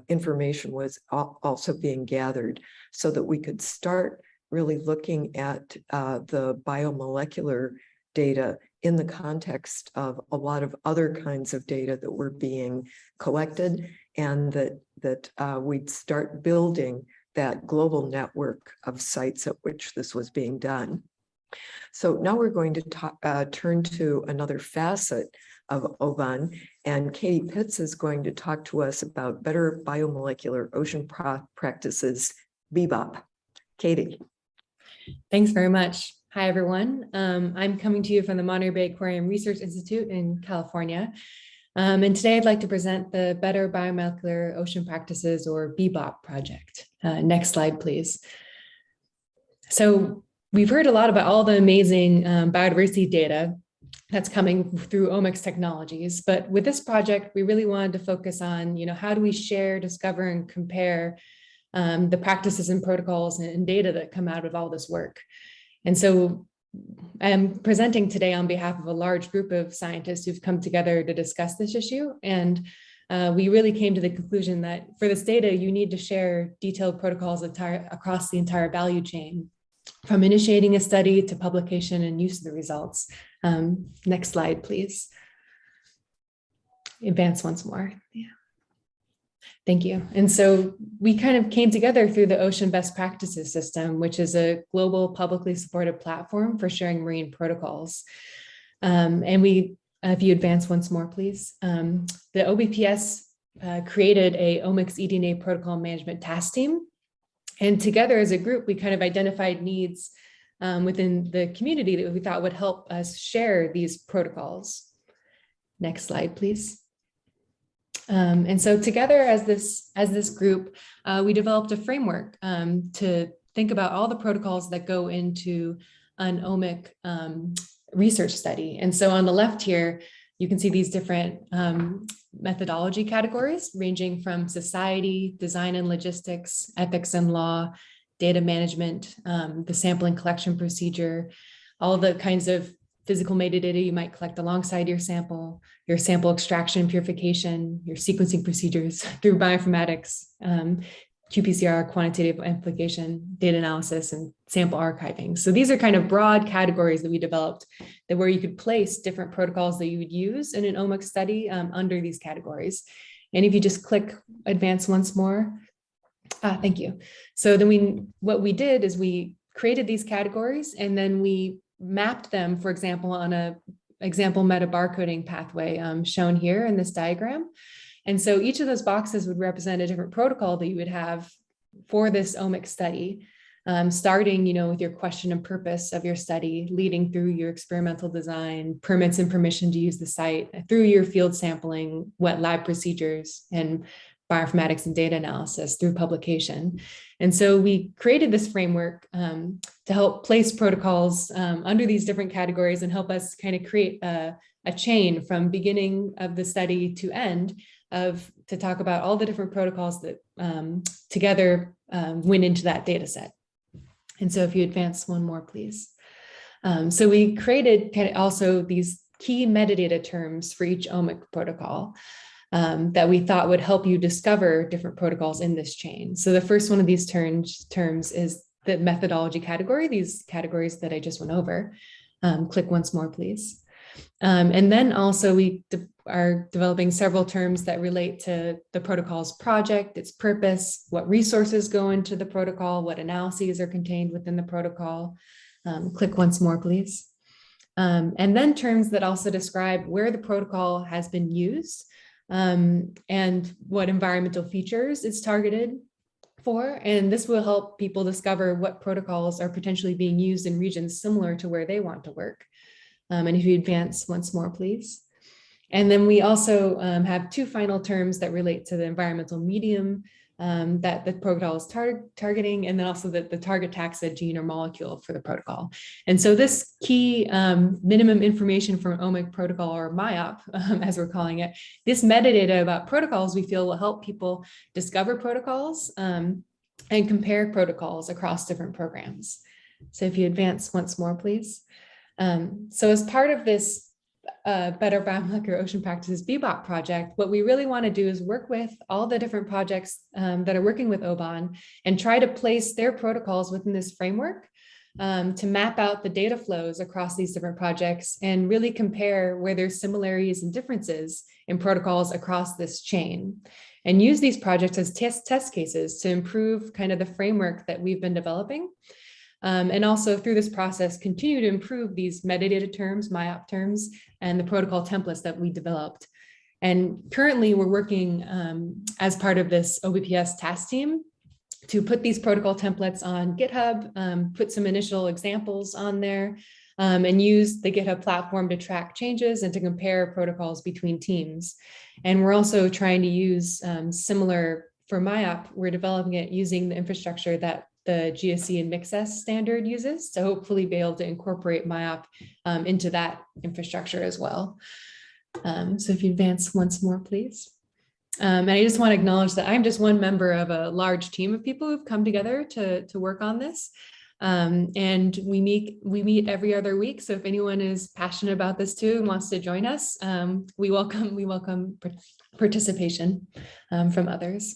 information was also being gathered, so that we could start really looking at the biomolecular data in the context of a lot of other kinds of data that were being collected, and that we'd start building that global network of sites at which this was being done. So now we're going to turn to another facet of OBON, and Katie Pitts is going to talk to us about better biomolecular ocean practices, BBOP. Katie. Thanks very much. Hi, everyone. I'm coming to you from the Monterey Bay Aquarium Research Institute in California. And today I'd like to present the Better Biomolecular Ocean Practices, or BBOP project. Next slide, please. So we've heard a lot about all the amazing biodiversity data that's coming through Omics technologies, but with this project, we really wanted to focus on, how do we share, discover, and compare the practices and protocols and data that come out of all this work. And so I'm presenting today on behalf of a large group of scientists who've come together to discuss this issue. And we really came to the conclusion that for this data, you need to share detailed protocols across the entire value chain, from initiating a study to publication and use of the results. Next slide, please. Advance once more. Yeah. Thank you. And so we kind of came together through the Ocean Best Practices System, which is a global publicly supported platform for sharing marine protocols. And we, if you advance once more, please. The OBPS created a Omics eDNA protocol management task team. And together as a group, we kind of identified needs within the community that we thought would help us share these protocols. Next slide, please. And so together as this group, we developed a framework to think about all the protocols that go into an omic research study. And so on the left here, you can see these different methodology categories ranging from society, design and logistics, ethics and law, data management, the sampling collection procedure, all the kinds of physical metadata you might collect alongside your sample extraction and purification, your sequencing procedures through bioinformatics, qPCR, quantitative amplification, data analysis, and sample archiving. So these are kind of broad categories that we developed that where you could place different protocols that you would use in an omics study under these categories. And if you just click advance once more, thank you. So then what we did is we created these categories and then we mapped them, for example, on a example meta barcoding pathway shown here in this diagram. And so each of those boxes would represent a different protocol that you would have for this omics study, starting, with your question and purpose of your study, leading through your experimental design, permits and permission to use the site, through your field sampling, wet lab procedures, and bioinformatics and data analysis through publication. And so we created this framework to help place protocols under these different categories and help us kind of create a chain from beginning of the study to end to talk about all the different protocols that together went into that data set. And so if you advance one more, please. So we created kind of also these key metadata terms for each omic protocol that we thought would help you discover different protocols in this chain. So the first one of these terms is the methodology category, these categories that I just went over. Click once more, please. And then also we are developing several terms that relate to the protocol's project, its purpose, what resources go into the protocol, what analyses are contained within the protocol. Click once more, please. And then terms that also describe where the protocol has been used and what environmental features it's targeted for. And this will help people discover what protocols are potentially being used in regions similar to where they want to work. And if you advance once more, please. And then we also have two final terms that relate to the environmental medium that the protocol is targeting, and then also the target taxa, gene, or molecule for the protocol. And so this key minimum information from omic protocol, or MIOP, as we're calling it, this metadata about protocols we feel will help people discover protocols and compare protocols across different programs. So if you advance once more, please. So as part of this Better Biomolecular Ocean Practices BBOP project, what we really want to do is work with all the different projects that are working with OBON and try to place their protocols within this framework to map out the data flows across these different projects and really compare where there's similarities and differences in protocols across this chain, and use these projects as test cases to improve kind of the framework that we've been developing. And also through this process, continue to improve these metadata terms, MIOP terms, and the protocol templates that we developed. And currently we're working as part of this OBPS task team to put these protocol templates on GitHub, put some initial examples on there, and use the GitHub platform to track changes and to compare protocols between teams. And we're also trying to use similar for MIOP, we're developing it using the infrastructure that the GSC and MixS standard uses to hopefully be able to incorporate MIOP into that infrastructure as well. So if you advance once more, please. And I just want to acknowledge that I'm just one member of a large team of people who've come together to work on this. And we meet every other week. So if anyone is passionate about this too and wants to join us, we welcome participation from others.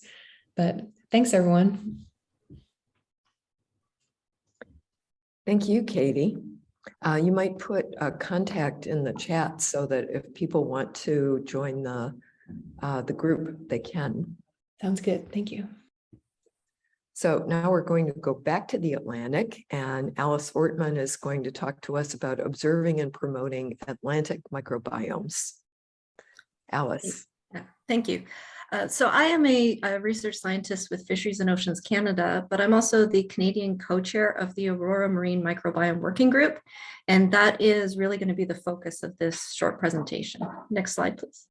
But thanks, everyone. Thank you, Katie. You might put a contact in the chat so that if people want to join the group, they can. Sounds good. Thank you. So now we're going to go back to the Atlantic, and Alice Ortman is going to talk to us about observing and promoting Atlantic microbiomes. Alice. Yeah, thank you. So I am a research scientist with Fisheries and Oceans Canada, but I'm also the Canadian co-chair of the Aurora Marine Microbiome Working Group, and that is really going to be the focus of this short presentation. Next slide, please.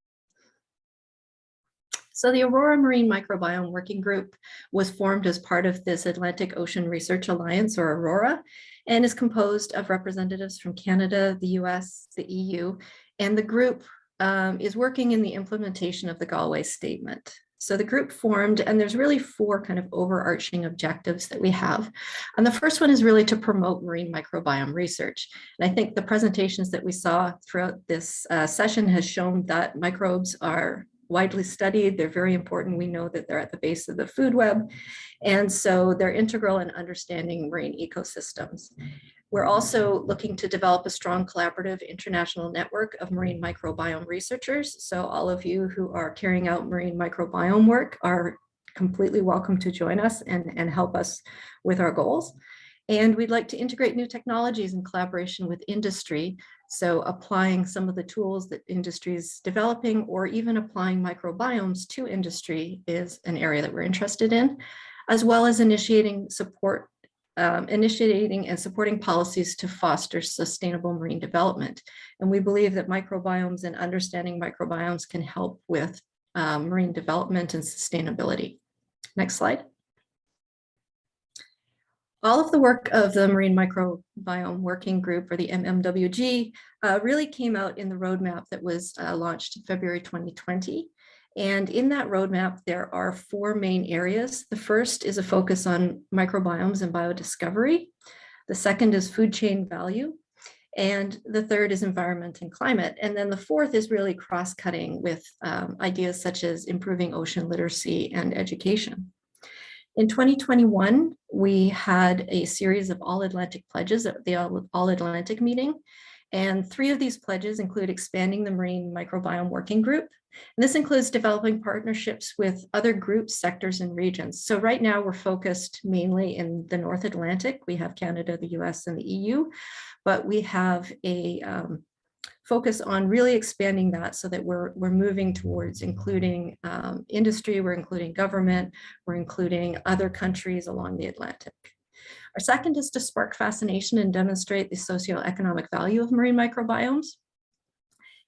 So the Aurora Marine Microbiome Working Group was formed as part of this Atlantic Ocean Research Alliance, or Aurora, and is composed of representatives from Canada, the US, the EU, and the group is working in the implementation of the Galway Statement. So the group formed, and there's really 4 kind of overarching objectives that we have. And the first one is really to promote marine microbiome research. And I think the presentations that we saw throughout this session has shown that microbes are widely studied. They're very important. We know that they're at the base of the food web. And so they're integral in understanding marine ecosystems. We're also looking to develop a strong collaborative international network of marine microbiome researchers. So all of you who are carrying out marine microbiome work are completely welcome to join us and help us with our goals. And we'd like to integrate new technologies in collaboration with industry. So applying some of the tools that industry is developing, or even applying microbiomes to industry, is an area that we're interested in, as well as initiating and supporting policies to foster sustainable marine development. And we believe that microbiomes and understanding microbiomes can help with marine development and sustainability. Next slide. All of the work of the Marine Microbiome Working Group, or the MMWG, really came out in the roadmap that was launched in February 2020. And in that roadmap, there are 4 main areas. The first is a focus on microbiomes and biodiscovery. The second is food chain value. And the third is environment and climate. And then the fourth is really cross-cutting with ideas such as improving ocean literacy and education. In 2021, we had a series of all-Atlantic pledges at the All-Atlantic meeting. And 3 of these pledges include expanding the Marine Microbiome Working Group. And this includes developing partnerships with other groups, sectors, and regions. So right now we're focused mainly in the North Atlantic. We have Canada, the US, and the EU, but we have a focus on really expanding that so that we're moving towards including industry, we're including government, we're including other countries along the Atlantic. Our second is to spark fascination and demonstrate the socioeconomic value of marine microbiomes.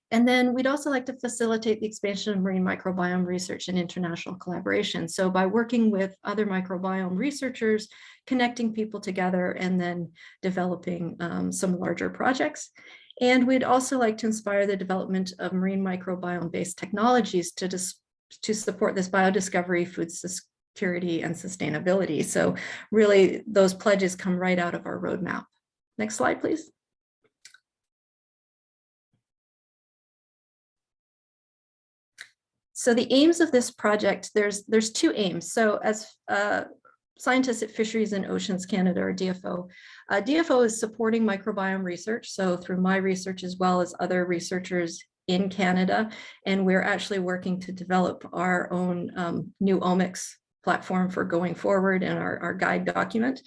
And then we'd also like to facilitate the expansion of marine microbiome research and international collaboration. So by working with other microbiome researchers, connecting people together, and then developing some larger projects. And we'd also like to inspire the development of marine microbiome-based technologies to support this biodiscovery, food security, and sustainability. So really, those pledges come right out of our roadmap. Next slide, please. So the aims of this project, there's 2 aims. So as scientists at Fisheries and Oceans Canada, or DFO, DFO is supporting microbiome research. So through my research, as well as other researchers in Canada, and we're actually working to develop our own new Omics platform for going forward, and our guide document.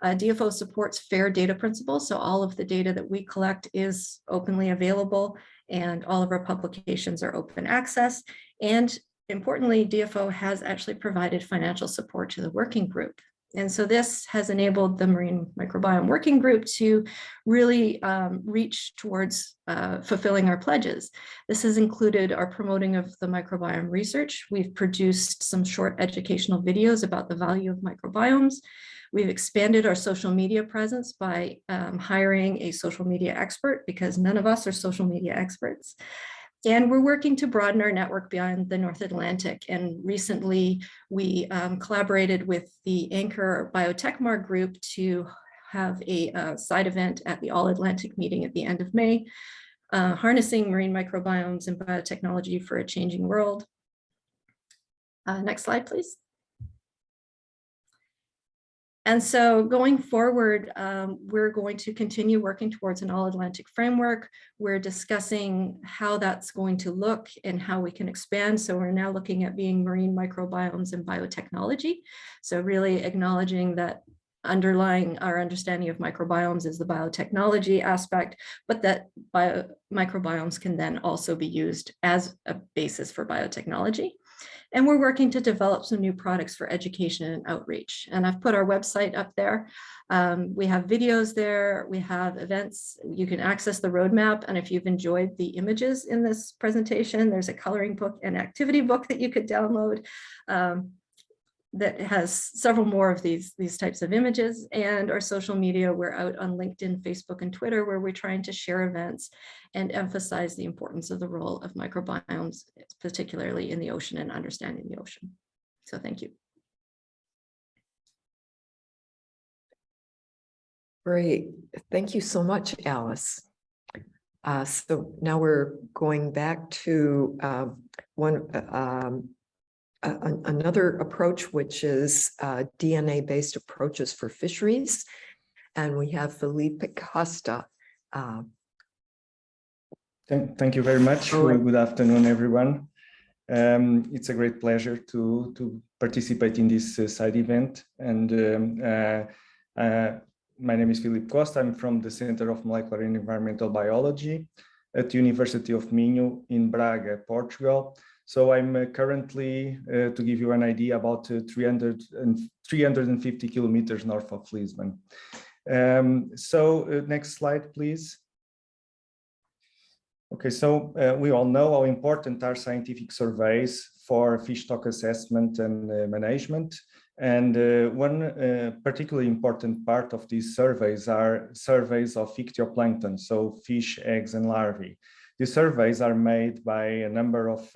DFO supports FAIR data principles. So all of the data that we collect is openly available, and all of our publications are open access. And importantly, DFO has actually provided financial support to the working group. And so this has enabled the Marine Microbiome Working Group to really reach towards fulfilling our pledges. This has included our promoting of the microbiome research. We've produced some short educational videos about the value of microbiomes. We've expanded our social media presence by hiring a social media expert, because none of us are social media experts. And we're working to broaden our network beyond the North Atlantic. And recently we collaborated with the Anchor Biotechmar group to have a side event at the All-Atlantic meeting at the end of May, harnessing marine microbiomes and biotechnology for a changing world. Next slide, please. And so going forward, we're going to continue working towards an all-Atlantic framework. We're discussing how that's going to look and how we can expand. So we're now looking at being marine microbiomes and biotechnology. So really acknowledging that underlying our understanding of microbiomes is the biotechnology aspect, but that microbiomes can then also be used as a basis for biotechnology. And we're working to develop some new products for education and outreach. And I've put our website up there. We have videos there, we have events, you can access the roadmap. And if you've enjoyed the images in this presentation, there's a coloring book and activity book that you could download. that has several more of these types of images. And our social media, we're out on LinkedIn, Facebook, and Twitter, where we're trying to share events and emphasize the importance of the role of microbiomes, particularly in the ocean and understanding the ocean. So thank you. Great. Thank you so much, Alice. So now we're going back to another approach, which is DNA-based approaches for fisheries. And we have Filipe Costa. Thank you very much. Good afternoon, everyone. It's a great pleasure to participate in this side event. And my name is Filipe Costa. I'm from the Center of Molecular and Environmental Biology at the University of Minho in Braga, Portugal. So I'm currently, to give you an idea, about 350 kilometers north of Lisbon. Next slide, please. Okay, so we all know how important are scientific surveys for fish stock assessment and management. And one particularly important part of these surveys are surveys of ichthyoplankton, so fish, eggs, and larvae. These surveys are made by a number of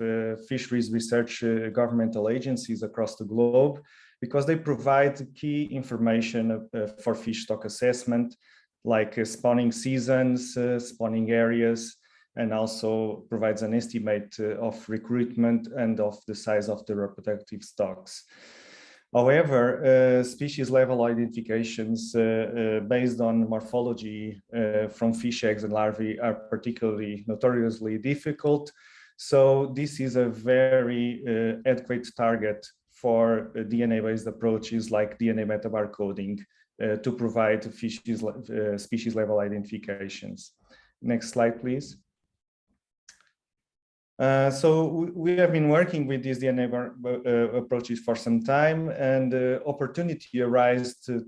fisheries research governmental agencies across the globe because they provide key information for fish stock assessment, like spawning seasons, spawning areas, and also provides an estimate of recruitment and of the size of the reproductive stocks. However, species level identifications based on morphology from fish eggs and larvae are particularly notoriously difficult. So this is a very adequate target for DNA-based approaches like DNA metabarcoding to provide species level identifications. Next slide, please. So we have been working with these DNA approaches for some time, and opportunity arose to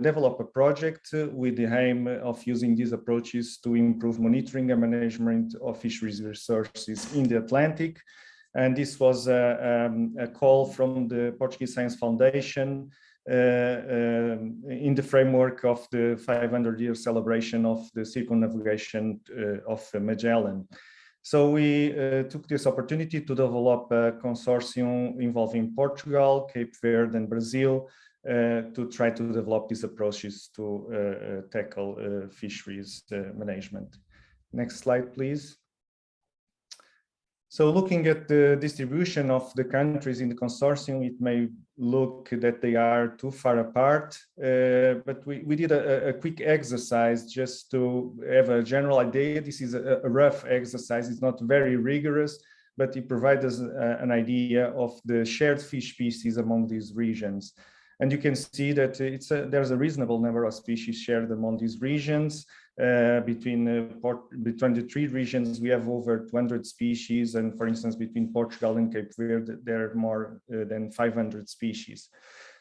develop a project with the aim of using these approaches to improve monitoring and management of fisheries resources in the Atlantic. And this was a call from the Portuguese Science Foundation in the framework of the 500-year celebration of the circumnavigation of Magellan. So we took this opportunity to develop a consortium involving Portugal, Cape Verde, and Brazil to try to develop these approaches to tackle fisheries management. Next slide, please. So looking at the distribution of the countries in the consortium, it may look that they are too far apart, but we did a quick exercise just to have a general idea. This is a rough exercise. It's not very rigorous, but it provides us an idea of the shared fish species among these regions. And you can see that there's a reasonable number of species shared among these regions. Between the three regions, we have over 200 species. And for instance, between Portugal and Cape Verde, there are more than 500 species.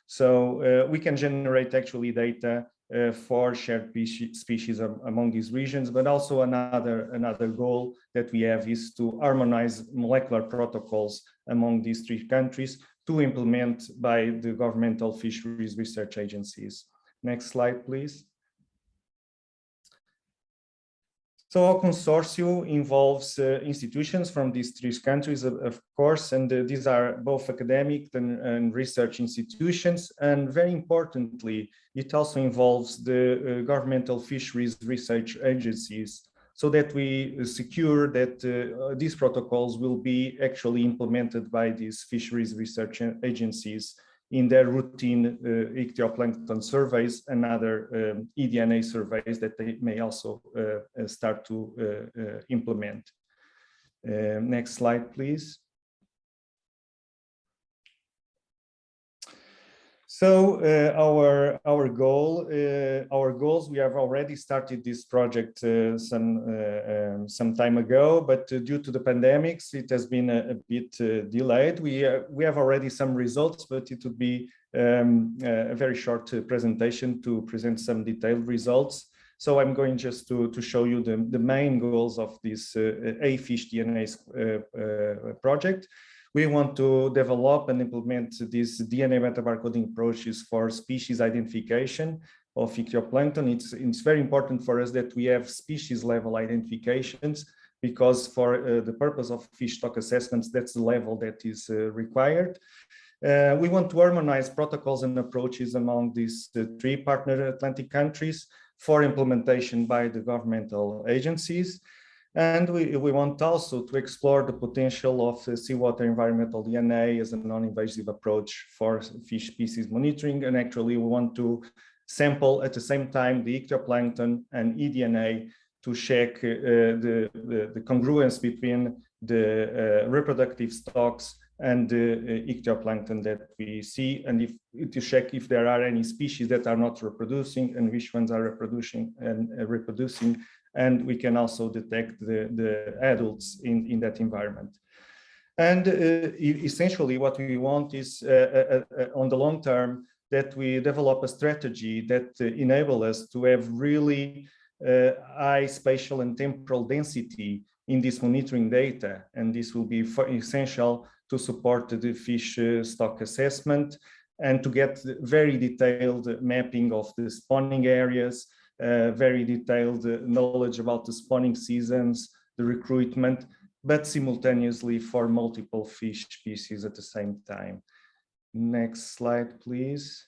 So we can generate actually data for shared species among these regions, but also another goal that we have is to harmonize molecular protocols among these three countries to implement by the governmental fisheries research agencies. Next slide, please. So our consortium involves institutions from these three countries, of course, and these are both academic and research institutions. And very importantly, it also involves the governmental fisheries research agencies, so that we secure that these protocols will be actually implemented by these fisheries research agencies in their routine ichthyoplankton surveys and other eDNA surveys that they may also start to implement. Next slide, please. So our goals, we have already started this project some time ago, but due to the pandemics, it has been a bit delayed. We have already some results, but it would be a very short presentation to present some detailed results. So I'm going just to show you the main goals of this AFISH DNA project. we want to develop and implement these DNA metabarcoding approaches for species identification of ichthyoplankton. It's very important for us that we have species level identifications, because for the purpose of fish stock assessments, that's the level that is required. We want to harmonize protocols and approaches among these three partner Atlantic countries for implementation by the governmental agencies. And we want also to explore the potential of seawater environmental DNA as a non-invasive approach for fish species monitoring. And actually, we want to sample at the same time the ichthyoplankton and eDNA to check the congruence between the reproductive stocks and the ichthyoplankton that we see, and to check if there are any species that are not reproducing and which ones are reproducing, and we can also detect the adults in that environment. And essentially what we want is on the long term that we develop a strategy that enable us to have really high spatial and temporal density in this monitoring data, and this will be essential to support the fish stock assessment and to get very detailed mapping of the spawning areas, very detailed knowledge about the spawning seasons, the recruitment, but simultaneously for multiple fish species at the same time. Next slide, please.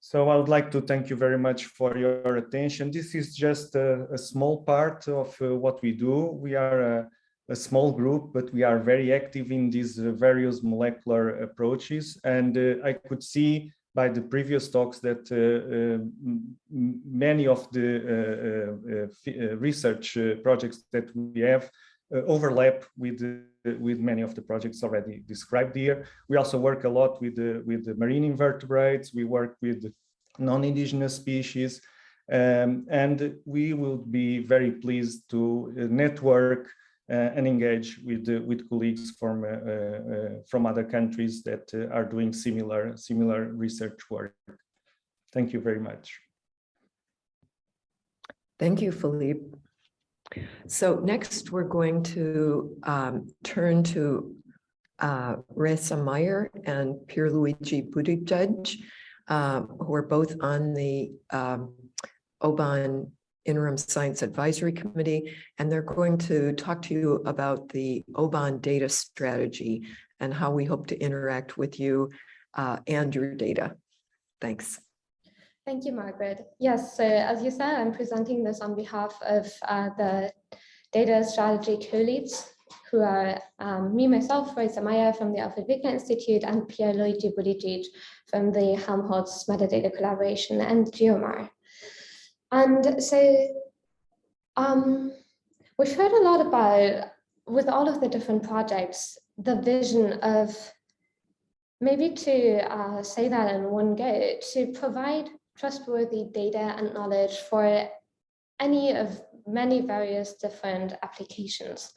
So I would like to thank you very much for your attention. This is just a small part of what we do. We are a small group, but we are very active in these various molecular approaches. And I could see by the previous talks that many of the research projects that we have overlap with many of the projects already described here. We also work a lot with the marine invertebrates. We work with non-indigenous species, and we will be very pleased to network and engage with colleagues from other countries that are doing similar research work. Thank you very much. Thank you, Filipe. So next we're going to turn to Raïssa Meyer and Pierluigi Buttigieg, who are both on the OBON Interim Science Advisory Committee, and they're going to talk to you about the OBON data strategy and how we hope to interact with you and your data. Thanks. Thank you, Margaret. Yes, so as you said, I'm presenting this on behalf of the data strategy co-leads, who are me, myself, Raïssa Meyer from the Alfred Wegener Institute, and Pierluigi Buttigieg from the Helmholtz Metadata Collaboration and GeoMar. And so we've heard a lot about, with all of the different projects, the vision of, maybe to say that in one go, to provide trustworthy data and knowledge for any of many various different applications.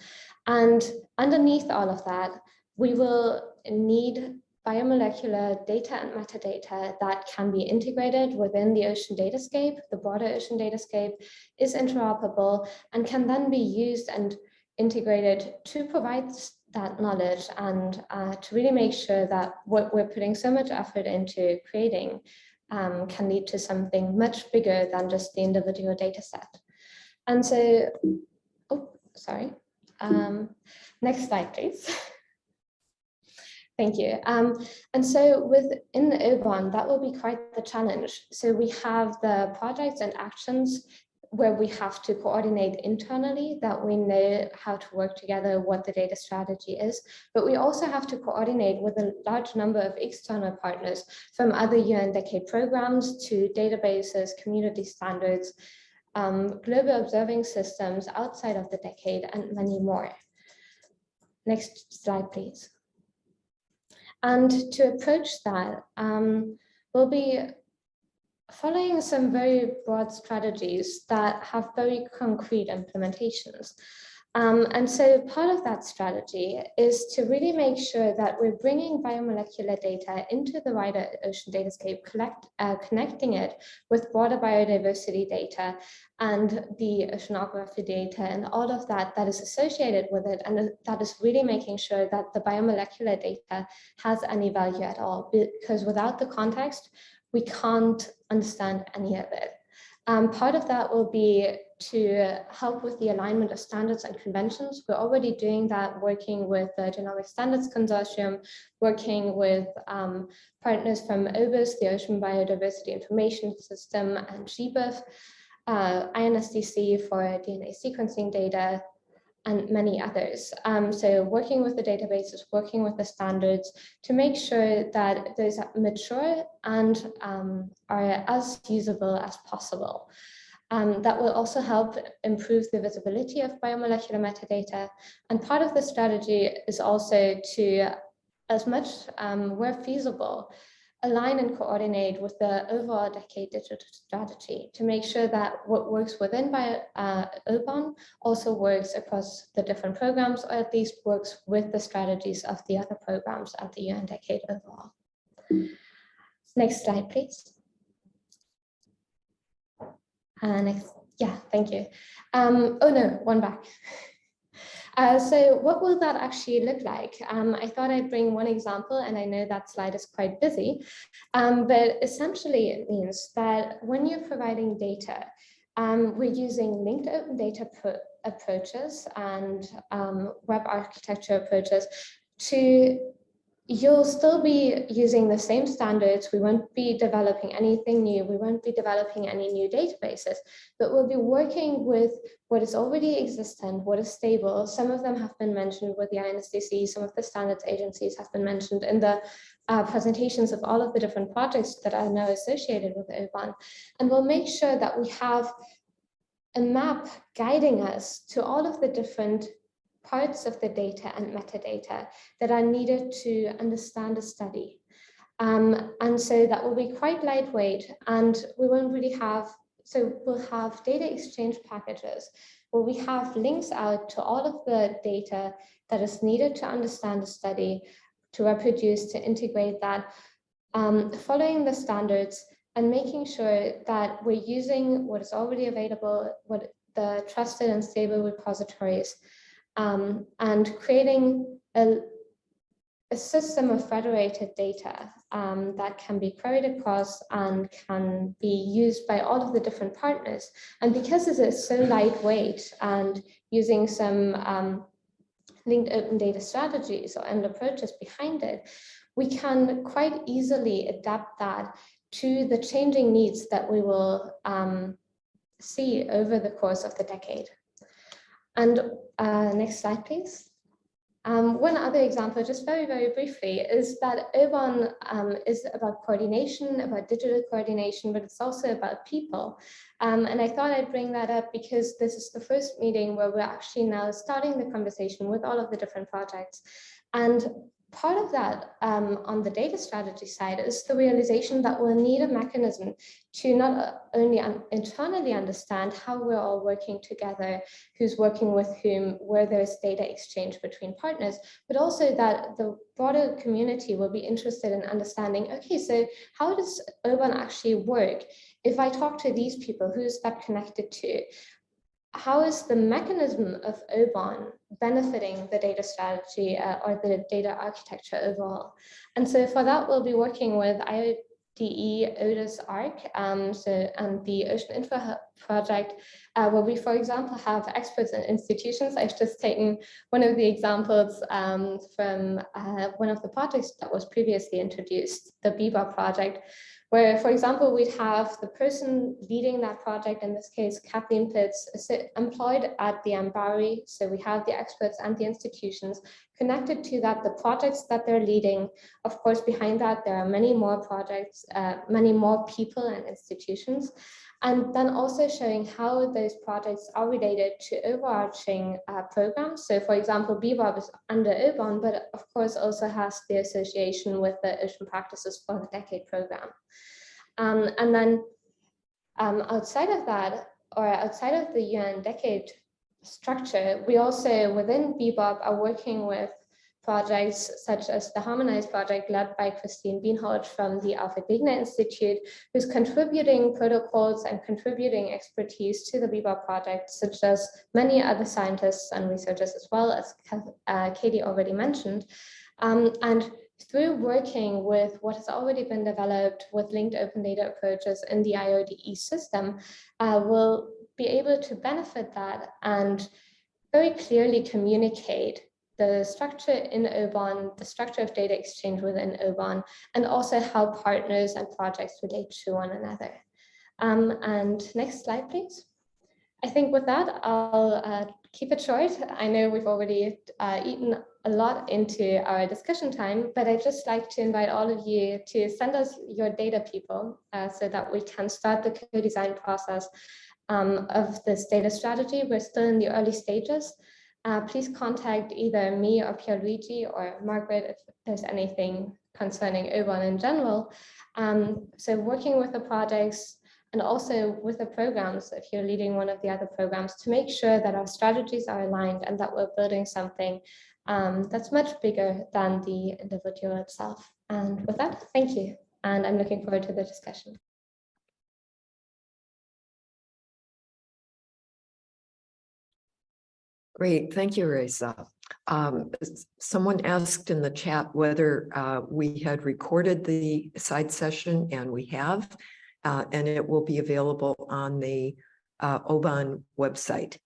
And underneath all of that, we will need biomolecular data and metadata that can be integrated within the ocean datascape. The broader ocean datascape is interoperable and can then be used and integrated to provide that knowledge and to really make sure that what we're putting so much effort into creating can lead to something much bigger than just the individual data set. And so, oh, sorry. Next slide, please. Thank you. And so within OBON, that will be quite the challenge. So we have the projects and actions where we have to coordinate internally, that we know how to work together, what the data strategy is, but we also have to coordinate with a large number of external partners, from other UN Decade programs to databases, community standards, global observing systems outside of the decade, and many more. Next slide, please. And to approach that, we'll be following some very broad strategies that have very concrete implementations. And so part of that strategy is to really make sure that we're bringing biomolecular data into the wider ocean datascape, connecting it with broader biodiversity data and the oceanography data and all of that that is associated with it. And that is really making sure that the biomolecular data has any value at all, because without the context, we can't understand any of it. Part of that will be to help with the alignment of standards and conventions. We're already doing that, working with the Genomic Standards Consortium, working with partners from OBOS, the Ocean Biodiversity Information System, and GBIF, INSDC for DNA sequencing data, and many others. So working with the databases, working with the standards to make sure that those are mature and are as usable as possible. That will also help improve the visibility of biomolecular metadata. And part of the strategy is also to, as much where feasible, align and coordinate with the overall decade digital strategy to make sure that what works within OBON also works across the different programs, or at least works with the strategies of the other programs at the UN Decade overall. Next slide, please. Next, yeah, thank you. Oh no, one back. So what will that actually look like? I thought I'd bring one example, and I know that slide is quite busy, but essentially it means that when you're providing data, we're using linked open data approaches and web architecture approaches to you'll still be using the same standards. We won't be developing anything new. We won't be developing any new databases, but we'll be working with what is already existent, what is stable. Some of them have been mentioned with the INSDC, some of the standards agencies have been mentioned in the presentations of all of the different projects that are now associated with OBON. And we'll make sure that we have a map guiding us to all of the different parts of the data and metadata that are needed to understand a study. And so that will be quite lightweight, and we won't really have, so we'll have data exchange packages where we have links out to all of the data that is needed to understand a study, to reproduce, to integrate that, following the standards and making sure that we're using what is already available, what the trusted and stable repositories, and creating a system of federated data that can be queried across and can be used by all of the different partners. And because it is so lightweight and using some linked open data strategies and approaches behind it, we can quite easily adapt that to the changing needs that we will see over the course of the decade. And next slide, please. One other example, just very, very briefly, is that OBON is about coordination, about digital coordination, but it's also about people. And I thought I'd bring that up because this is the first meeting where we're actually now starting the conversation with all of the different projects. And part of that on the data strategy side is the realization that we'll need a mechanism to not only internally understand how we're all working together, who's working with whom, where there's data exchange between partners, but also that the broader community will be interested in understanding, okay, so how does OBON actually work? If I talk to these people, who's that connected to? How is the mechanism of OBON benefiting the data strategy or the data architecture overall? And so for that, we'll be working with IODE, ODIS, ARC, and the Ocean Infra project, where we, for example, have experts and institutions. I've just taken one of the examples from one of the projects that was previously introduced, the BIBA project, where, for example, we'd have the person leading that project, in this case, Kathleen Pitts, employed at the MBARI. So we have the experts and the institutions connected to that, the projects that they're leading. Of course, behind that, there are many more projects, many more people and institutions. And then also showing how those projects are related to overarching programs. So for example, BBOB is under OBON, but of course also has the association with the Ocean Practices for the Decade program. And then outside of that, or outside of the UN Decade structure, we also within BBOP are working with projects such as the Harmonize project led by Christine Bienhold from the Alfred Wegener Institute, who's contributing protocols and contributing expertise to the BBOP project, such as many other scientists and researchers as well, as Katie already mentioned. And through working with what has already been developed with linked open data approaches in the IODE system, we'll be able to benefit that and very clearly communicate the structure in OBON, the structure of data exchange within OBON, and also how partners and projects relate to one another. And next slide, please. I think with that, I'll keep it short. I know we've already eaten a lot into our discussion time, but I'd just like to invite all of you to send us your data people so that we can start the co-design process of this data strategy. We're still in the early stages. Please contact either me or Pierluigi or Margaret if there's anything concerning OBON in general. So working with the projects and also with the programs, if you're leading one of the other programs, to make sure that our strategies are aligned and that we're building something that's much bigger than the individual itself. And with that, thank you. And I'm looking forward to the discussion. Great, thank you, Raïssa. Someone asked in the chat whether we had recorded the side session, and we have, and it will be available on the OBON website.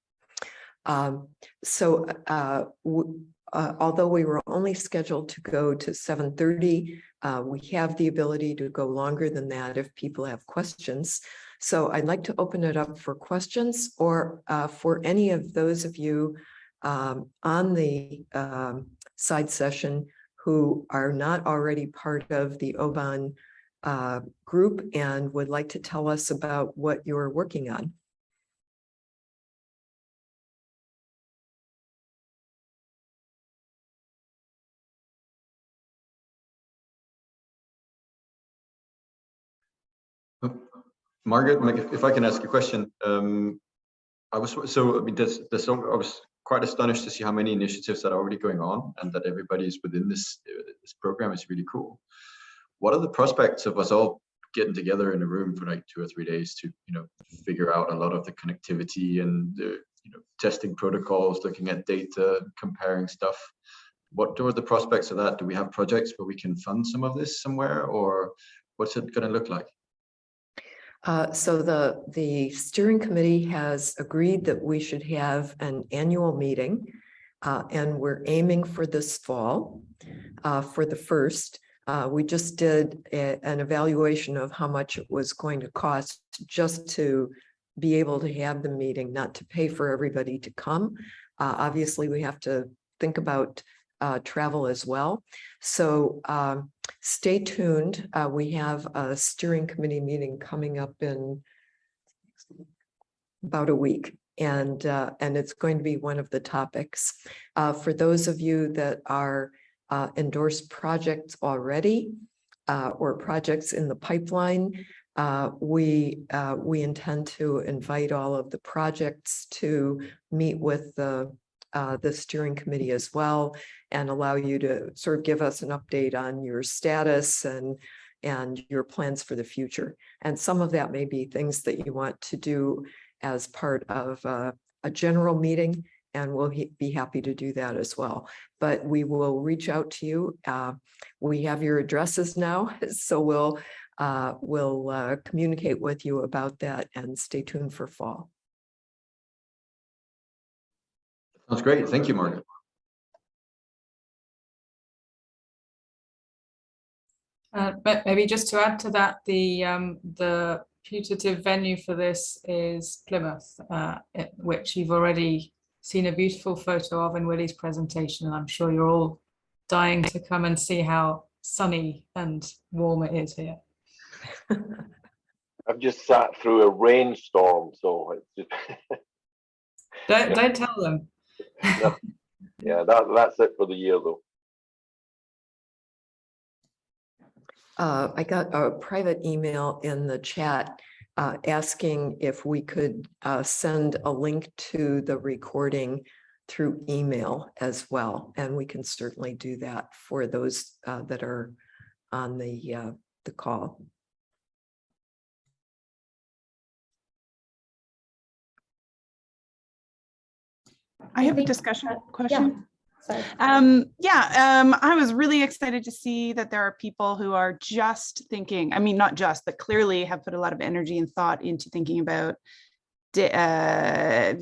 Although we were only scheduled to go to 7:30, we have the ability to go longer than that if people have questions. So I'd like to open it up for questions, or for any of those of you on the side session who are not already part of the OBON group and would like to tell us about what you're working on. Margaret, if I can ask a question, I was quite astonished to see how many initiatives that are already going on, and that everybody is within this program is really cool. What are the prospects of us all getting together in a room for like 2 or 3 days to figure out a lot of the connectivity and testing protocols, looking at data, comparing stuff? What are the prospects of that? Do we have projects where we can fund some of this somewhere, or what's it going to look like? So the steering committee has agreed that we should have an annual meeting, and we're aiming for this fall for the first. We just did an evaluation of how much it was going to cost just to be able to have the meeting, not to pay for everybody to come. Obviously, we have to think about travel as well. So stay tuned. We have a steering committee meeting coming up in about a week, and it's going to be one of the topics. For those of you that are endorsed projects already, or projects in the pipeline, we intend to invite all of the projects to meet with the steering committee as well, and allow you to sort of give us an update on your status and your plans for the future. And some of that may be things that you want to do as part of a general meeting, and we'll be happy to do that as well. But we will reach out to you. We have your addresses now, so we'll communicate with you about that, and stay tuned for fall. That's great. Thank you, Margaret. But maybe just to add to that, the putative venue for this is Plymouth, which you've already seen a beautiful photo of in Willie's presentation, and I'm sure you're all dying to come and see how sunny and warm it is here. I've just sat through a rainstorm, so it's just don't tell them. Yeah, that's it for the year, though. I got a private email in the chat asking if we could send a link to the recording through email as well. And we can certainly do that for those that are on the call. I have a discussion question. Sorry. I was really excited to see that there are people who are just thinking, I mean, not just, but clearly have put a lot of energy and thought into thinking about data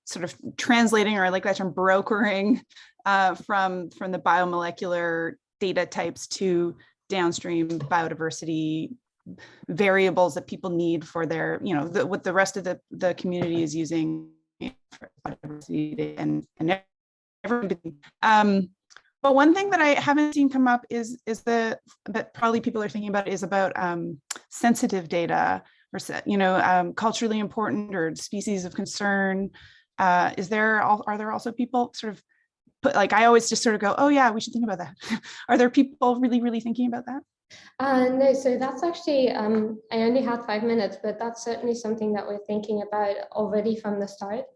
sort of translating, or I like that term, brokering from the biomolecular data types to downstream biodiversity variables that people need for their, you know, what the rest of the community is using for biodiversity and everybody. But one thing that I haven't seen come up is that probably people are thinking about is about sensitive data, or culturally important or species of concern. Are there also people sort of like, I always just sort of go, oh yeah, we should think about that. Are there people really thinking about that? No, so that's actually, I only had 5 minutes, but that's certainly something that we're thinking about already from the start.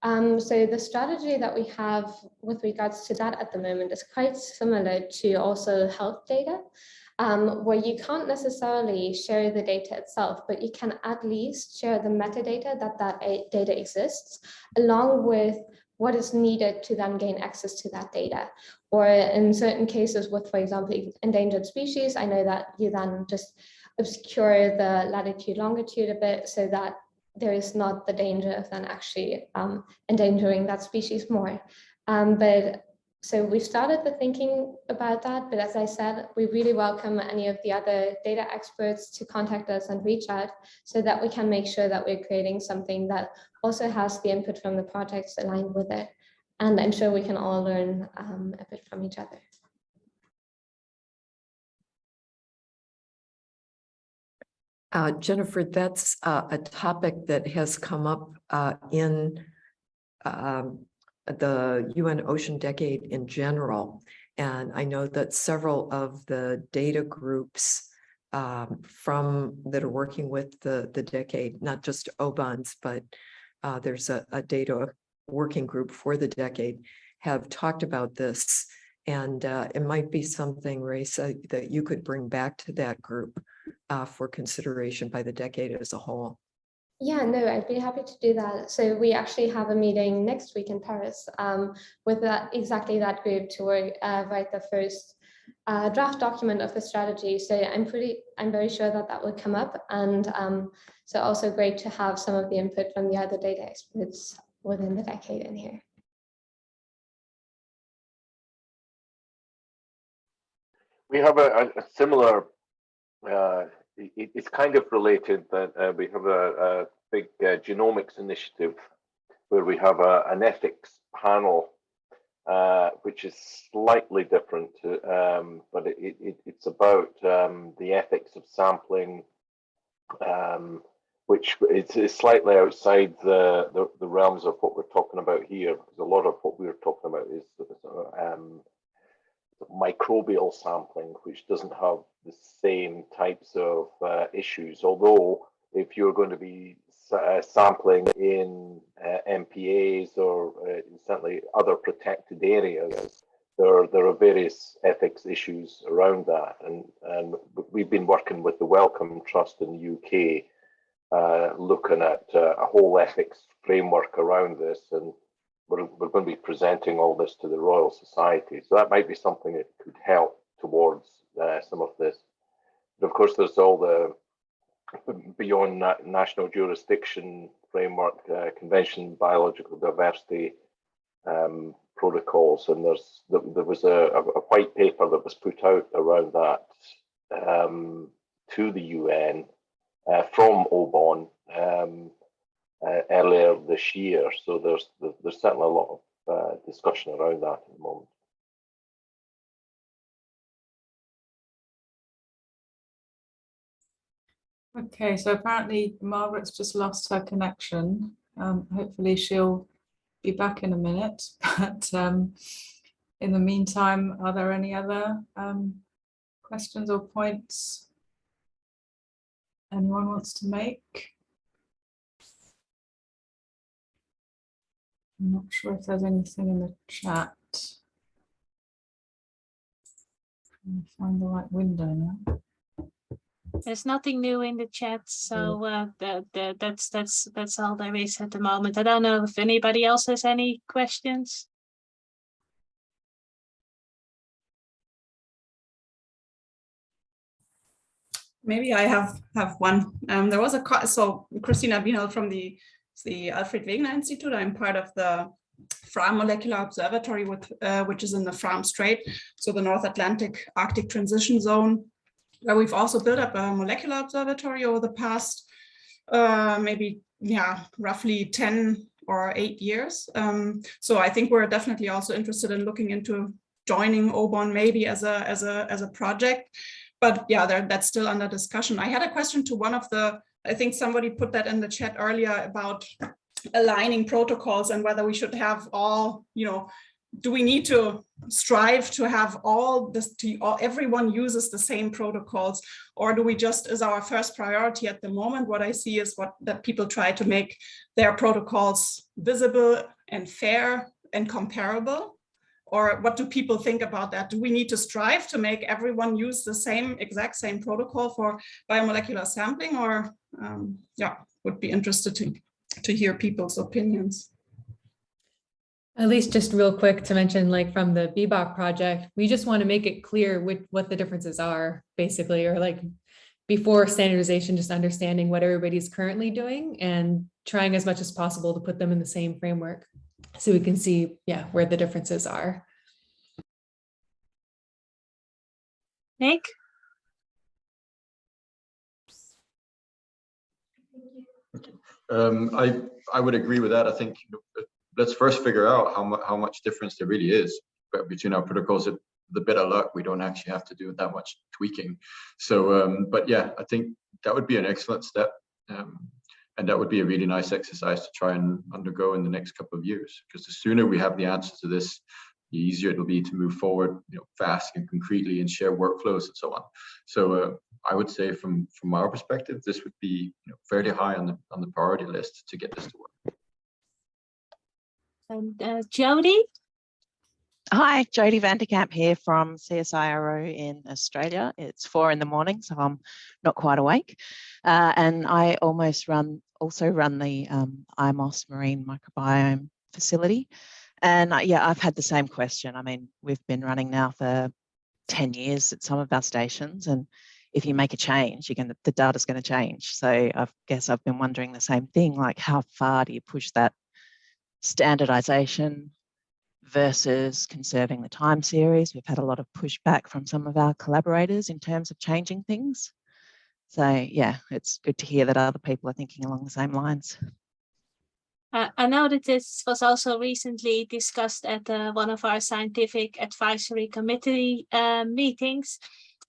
So the strategy that we have with regards to that at the moment is quite similar to also health data, where you can't necessarily share the data itself, but you can at least share the metadata that data exists, along with what is needed to then gain access to that data. Or in certain cases with, for example, endangered species, I know that you then just obscure the latitude, longitude a bit so that there is not the danger of then actually endangering that species more. So we've started the thinking about that, but as I said, we really welcome any of the other data experts to contact us and reach out so that we can make sure that we're creating something that also has the input from the projects aligned with it. And I'm sure we can all learn a bit from each other. Jennifer, that's a topic that has come up in the UN Ocean Decade in general. And I know that several of the data groups that are working with the decade, not just OBONs, but there's a data working group for the decade, have talked about this. And it might be something, Raïssa, that you could bring back to that group for consideration by the decade as a whole. Yeah, no, I'd be happy to do that. So we actually have a meeting next week in Paris with exactly that group to write the first draft document of the strategy. So I'm very sure that will come up. And so also great to have some of the input from the other data experts within the decade in here. We have a similar, it's kind of related, that we have a big genomics initiative where we have an ethics panel, which is slightly different, but it's about the ethics of sampling, which is slightly outside the realms of what we're talking about here, because a lot of what we're talking about is microbial sampling, which doesn't have the same types of issues. Although if you're going to be sampling in MPAs or certainly other protected areas, there are various ethics issues around that. And we've been working with the Wellcome Trust in the UK, looking at a whole ethics framework around this, and we're going to be presenting all this to the Royal Society. So that might be something that could help towards some of this. But of course, there's all the beyond national jurisdiction framework, Convention Biological Diversity protocols, and there was a white paper that was put out around that to the UN from OBON earlier this year. So there's certainly a lot of discussion around that at the moment. Okay, so apparently Margaret's just lost her connection. Hopefully she'll be back in a minute. But in the meantime, are there any other questions or points? anyone wants to make? I'm not sure if there's anything in the chat. Trying to find the right window now. There's nothing new in the chat, so that's all there is at the moment. I don't know if anybody else has any questions. Maybe I have one. There was so Christina Bienal from the Alfred Wegener Institute. I'm part of the Fram Molecular Observatory, which is in the Fram Strait, so the North Atlantic Arctic Transition Zone, where we've also built up a molecular observatory over the past roughly 10 or 8 years. So I think we're definitely also interested in looking into joining OBON maybe as a project. But yeah, that's still under discussion. I had a question to one of I think somebody put that in the chat earlier about aligning protocols and whether we should have all, do we need to strive to have everyone uses the same protocols, or do we just, as our first priority at the moment, what I see is that people try to make their protocols visible and fair and comparable? Or what do people think about that? Do we need to strive to make everyone use the exact same protocol for biomolecular sampling? Or would be interested to hear people's opinions. At least just real quick to mention, like from the BBOC project, we just want to make it clear what the differences are, basically, or like before standardization, just understanding what everybody's currently doing and trying as much as possible to put them in the same framework so we can see, where the differences are. Nick? I would agree with that. I think let's first figure out how much difference there really is between our protocols. The bit of luck, we don't actually have to do that much tweaking. So, but yeah, I think that would be an excellent step. And that would be a really nice exercise to try and undergo in the next couple of years, because the sooner we have the answer to this, the easier it'll be to move forward, fast and concretely and share workflows and so on. So I would say from our perspective, this would be fairly high on the priority list to get this to work. And Jody? Hi, Jody Vanderkamp here from CSIRO in Australia. It's 4 in the morning, so I'm not quite awake. And I also run the IMOS Marine Microbiome Facility. And I've had the same question. I mean, we've been running now for 10 years at some of our stations, and if you make a change, the data's going to change. So I guess I've been wondering the same thing, like how far do you push that standardization versus conserving the time series? We've had a lot of pushback from some of our collaborators in terms of changing things. So it's good to hear that other people are thinking along the same lines. I know that this was also recently discussed at one of our scientific advisory committee meetings,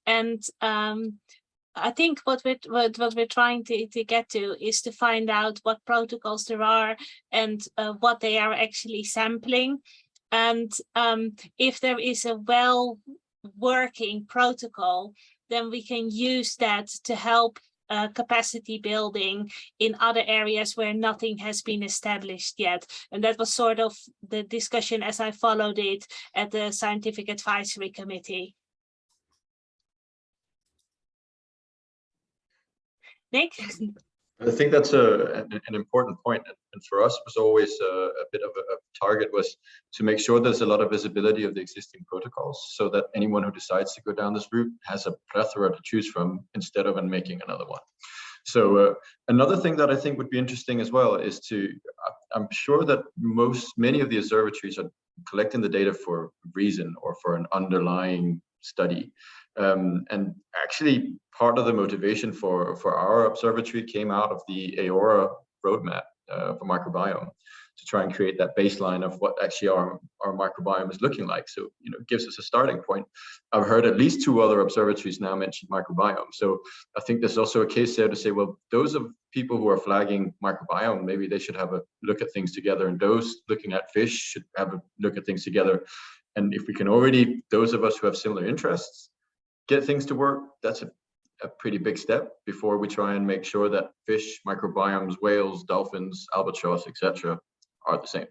and I think what we're trying to get to is to find out what protocols there are and what they are actually sampling, and if there is a well-working protocol, then we can use that to help capacity building in other areas where nothing has been established yet. And that was sort of the discussion as I followed it at the Scientific Advisory Committee. Nick? I think that's an important point. And for us, it was always a bit of a target was to make sure there's a lot of visibility of the existing protocols so that anyone who decides to go down this route has a plethora to choose from instead of making another one. So another thing that I think would be interesting as well is I'm sure that many of the observatories are collecting the data for a reason or for an underlying study. And actually, part of the motivation for our observatory came out of the AORA roadmap for microbiome, to try and create that baseline of what actually our microbiome is looking like. So, it gives us a starting point. I've heard at least 2 other observatories now mention microbiome. So I think there's also a case there to say, well, those of people who are flagging microbiome, maybe they should have a look at things together, and those looking at fish should have a look at things together. And if we can already, those of us who have similar interests, get things to work, that's a pretty big step before we try and make sure that fish, microbiomes, whales, dolphins, albatross, etc., are the same.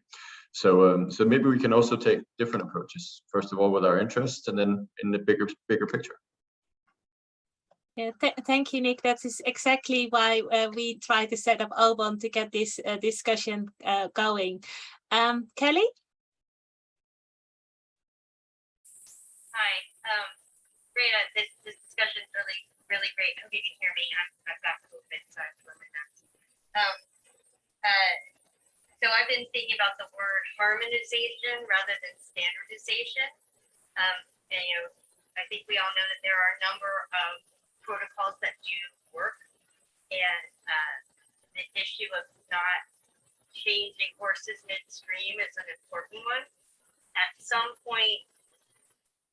So, so maybe we can also take different approaches. First of all, with our interests, and then in the bigger picture. Yeah, thank you, Nick. That is exactly why we try to set up OBON to get this discussion going. Kelly? Hi. Great. This discussion is really great. I hope you can hear me. I've got COVID, so I have to wear my mask. So I've been thinking about the word harmonization rather than standardization. And I think we all know that there are a number of protocols that do work, and the issue of not changing horses midstream is an important one. At some point,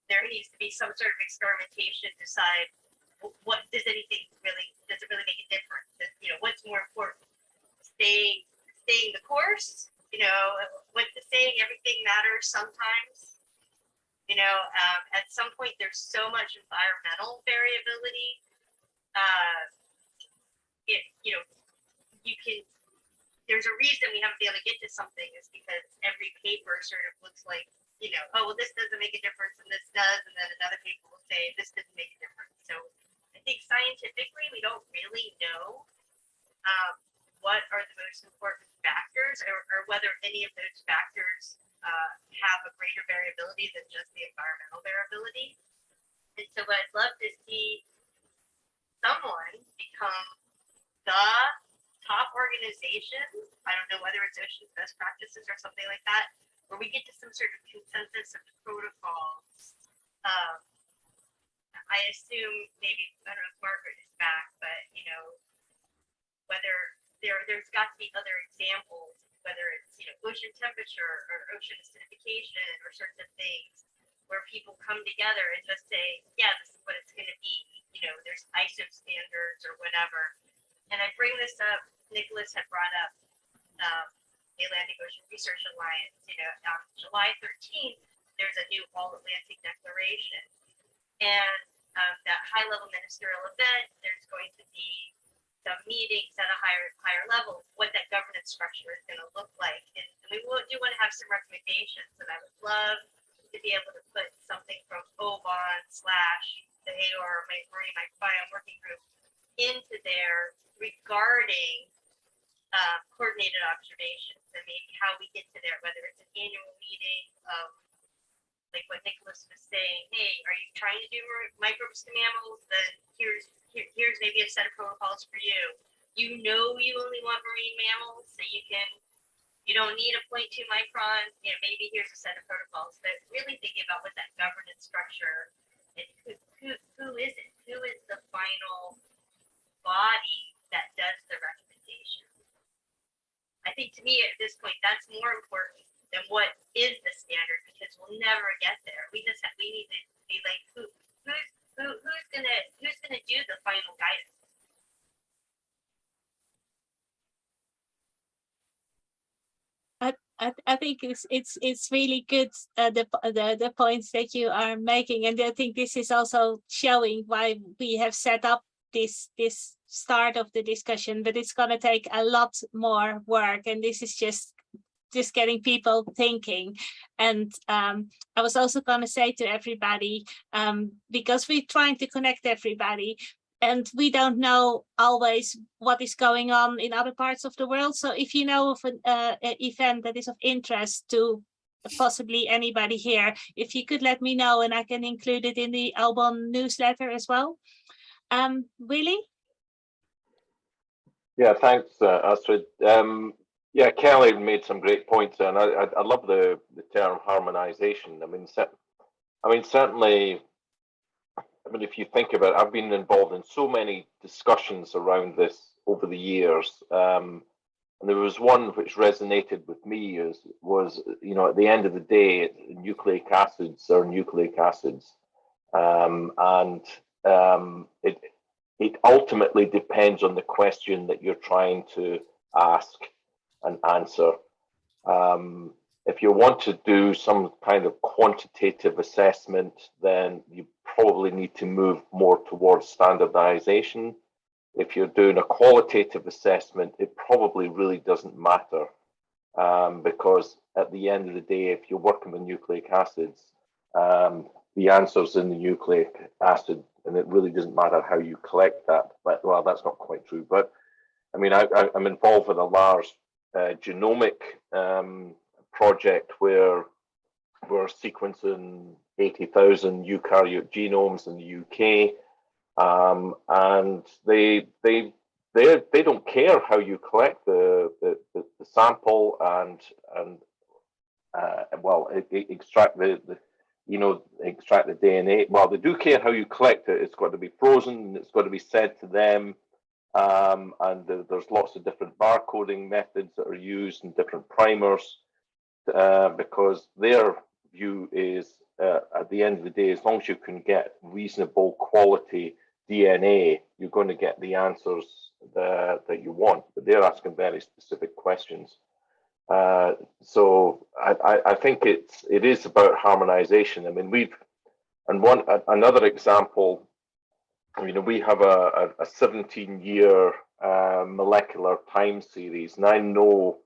there needs to be some sort of experimentation to decide what does it really make a difference? What's more important? Staying the course, what's the saying, everything matters sometimes. At some point there's so much environmental variability. There's a reason we haven't been able to get to something, is because every paper sort of looks like, oh, well, this doesn't make a difference and this does, and then another paper will say this doesn't make a difference. So I think scientifically we don't really know what are the most important factors, or whether any of those factors have a greater variability than just the environmental variability. And so what I'd love to see someone become the top organization, I don't know whether it's Ocean Best Practices or something like that, where we get to some sort of consensus of protocols. I assume maybe, I don't know if Margaret is back, but whether there's got to be other examples, whether it's ocean temperature or ocean acidification or sorts of things, where people come together and just say, yeah, this is what it's going to be. There's ISO standards or whatever. And I bring this up, Nicolas had brought up the Atlantic Ocean Research Alliance. On July 13th, there's a new All-Atlantic Declaration. And that high-level ministerial event, there's going to be some meetings at a higher level, what that governance structure is going to look like. And we do want to have some recommendations, and I would love to be able to put something from OBON / the AOR Marine Microbiome Working Group into there regarding coordinated observations, and maybe how we get to there, whether it's an annual meeting, like what Nicolas was saying, hey, are you trying to do microbes to mammals? Then here's maybe a set of protocols for you. You only want marine mammals, so you don't need a 0.2 micron. Maybe here's a set of protocols. But really thinking about what that governance structure and who is it? Who is the final body that does the recommendation? I think to me at this point that's more important than what is the standard, because we'll never get there. We need to be like who's gonna do the final guidance. I think it's really good, the points that you are making, and I think this is also showing why we have set up this start of the discussion, but it's going to take a lot more work, and this is just getting people thinking. And I was also going to say to everybody, because we're trying to connect everybody, and we don't know always what is going on in other parts of the world. So if you know of an event that is of interest to possibly anybody here, if you could let me know, and I can include it in the OBON newsletter as well. Willie? Yeah, thanks, Astrid. Yeah, Kelly made some great points, and I love the term harmonization. Certainly, if you think about it, I've been involved in so many discussions around this over the years, and there was one which resonated with me was at the end of the day, nucleic acids are nucleic acids, and it ultimately depends on the question that you're trying to ask and answer. If you want to do some kind of quantitative assessment, then you probably need to move more towards standardization. If you're doing a qualitative assessment, it probably really doesn't matter, because at the end of the day, if you're working with nucleic acids, the answer's in the nucleic acid, and it really doesn't matter how you collect that. But, well, that's not quite true. But I mean, I'm involved with a large genomic project where we're sequencing 80,000 eukaryote genomes in the UK. And they don't care how you collect the sample and extract extract the DNA. Well, they do care how you collect it. It's got to be frozen, and it's got to be sent to them. And there's lots of different barcoding methods that are used and different primers, because their view is, at the end of the day, as long as you can get reasonable quality DNA, you're going to get the answers that you want. But they're asking very specific questions. So I think it is about harmonization. I mean, another example, you know, we have a 17-year molecular time series, and I know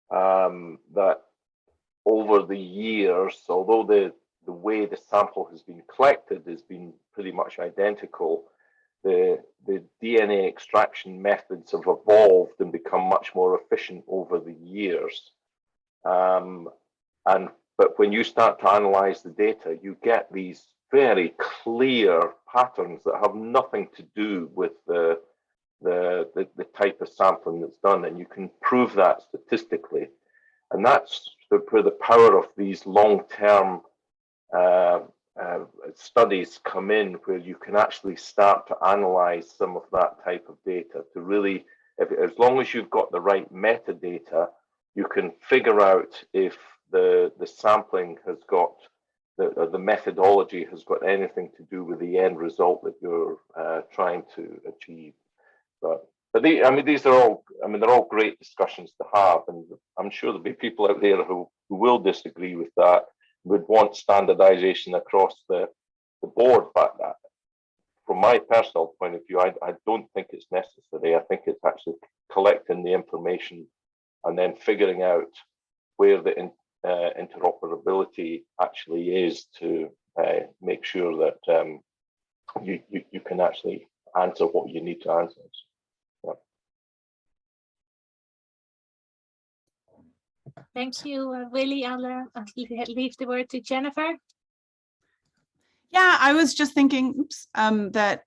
that over the years, although the way the sample has been collected has been pretty much identical, the DNA extraction methods have evolved and become much more efficient over the years. But when you start to analyze the data, you get these very clear patterns that have nothing to do with the type of sampling that's done, and you can prove that statistically. And that's where the power of these long-term studies come in, where you can actually start to analyze some of that type of data to really, as long as you've got the right metadata, you can figure out if the sampling has got, the methodology has got anything to do with the end result that you're trying to achieve. But I mean, these are all, I mean, they're all great discussions to have, and I'm sure there'll be people out there who will disagree with that, would want standardization across the board. But from my personal point of view, I don't think it's necessary. I think it's actually collecting the information and then figuring out where the interoperability actually is to make sure that you can actually answer what you need to answer. Thank you, Willie. I'll leave the word to Jennifer. Yeah, I was just thinking that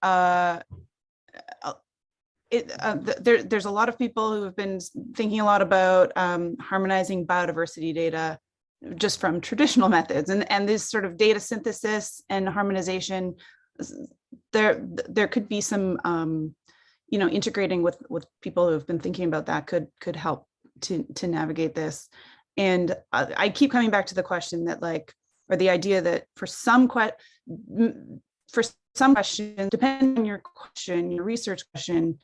there's a lot of people who have been thinking a lot about harmonizing biodiversity data just from traditional methods, and this sort of data synthesis and harmonization. There could be some you know, integrating with people who have been thinking about that could help to navigate this. And I keep coming back to the question that, like, or the idea that for some questions, depending on your question, your research question,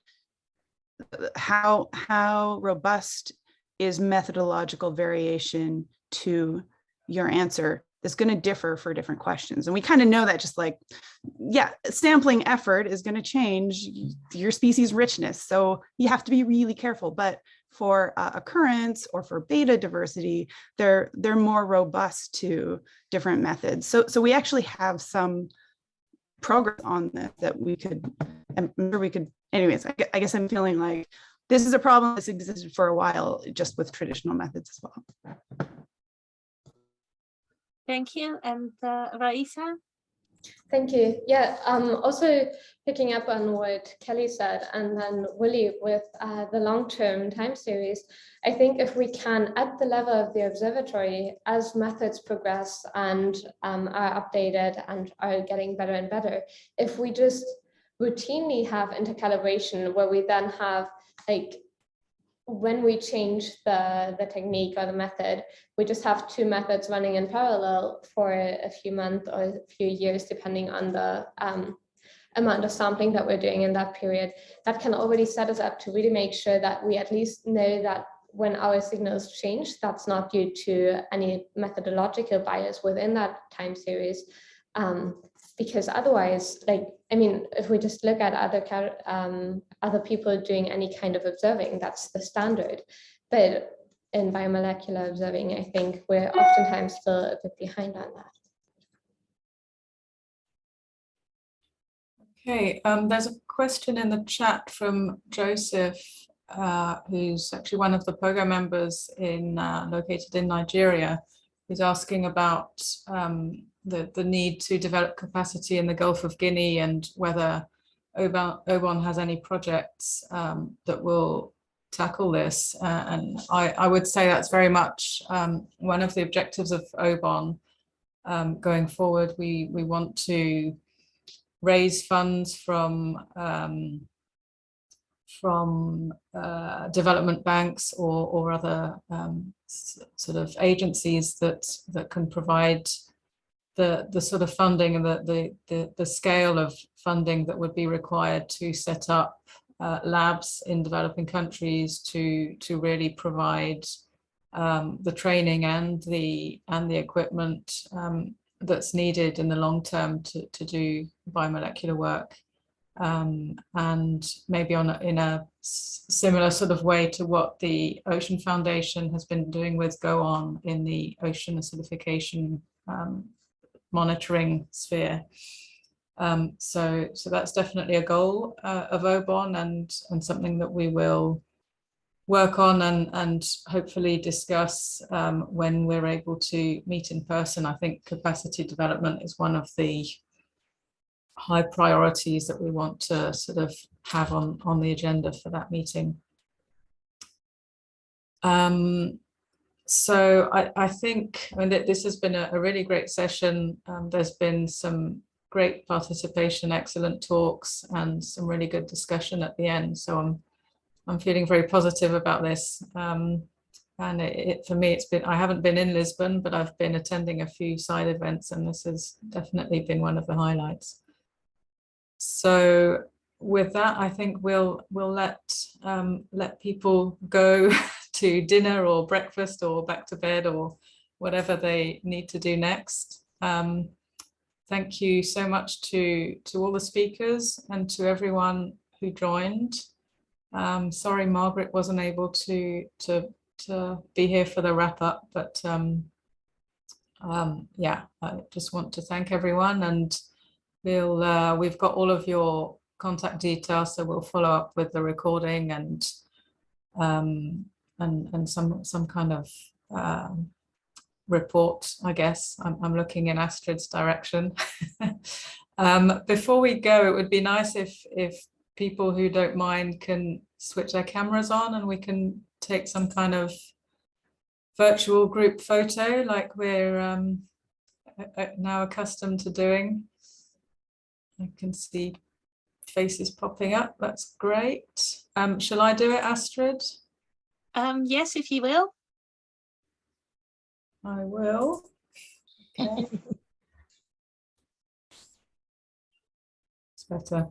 how robust is methodological variation to your answer is going to differ for different questions. And we kind of know that, just like, yeah, sampling effort is going to change your species richness. So you have to be really careful. But for occurrence or for beta diversity, they're more robust to different methods. So we actually have some progress on this that we could, I'm sure we could, anyways, I guess I'm feeling like this is a problem that's existed for a while, just with traditional methods as well. Thank you. And Raïssa? Thank you. Yeah, also picking up on what Kelly said, and then Willie with the long-term time series, I think if we can, at the level of the observatory, as methods progress and are updated and are getting better and better, if we just routinely have intercalibration where we then have, like, when we change the technique or the method, we just have two methods running in parallel for a few months or a few years, depending on the amount of sampling that we're doing in that period. That can already set us up to really make sure that we at least know that when our signals change, that's not due to any methodological bias within that time series. because otherwise, like, I mean, if we just look at other people doing any kind of observing, that's the standard. But in biomolecular observing, I think we're oftentimes still a bit behind on that. Okay, there's a question in the chat from Joseph, who's actually one of the program members located in Nigeria, who's asking about the need to develop capacity in the Gulf of Guinea and whether OBON has any projects that will tackle this. And I would say that's very much one of the objectives of OBON going forward. We want to raise funds from development banks or other sort of agencies that can provide the sort of funding and the scale of funding that would be required to set up labs in developing countries to really provide the training and the equipment that's needed in the long term to do biomolecular work, and maybe in a similar sort of way to what the Ocean Foundation has been doing with OBON in the ocean acidification monitoring sphere. So that's definitely a goal of OBON and something that we will work on and hopefully discuss when we're able to meet in person. I think capacity development is one of the high priorities that we want to sort of have on the agenda for that meeting. So I think, I mean, this has been a really great session. There's been some great participation, excellent talks, and some really good discussion at the end. So I'm feeling very positive about this. And for me, I haven't been in Lisbon, but I've been attending a few side events, and this has definitely been one of the highlights. So with that, I think we'll let people go to dinner or breakfast or back to bed or whatever they need to do next. Thank you so much to all the speakers and to everyone who joined. Sorry, Margaret wasn't able to be here for the wrap up, but yeah, I just want to thank everyone, and we've got all of your contact details, so we'll follow up with the recording and some kind of report, I guess. I'm looking in Astrid's direction. Before we go, it would be nice if people who don't mind can switch their cameras on and we can take some kind of virtual group photo like we're now accustomed to doing. I can see faces popping up. That's great. Shall I do it, Astrid? Yes, if you will. I will. Okay. It's better.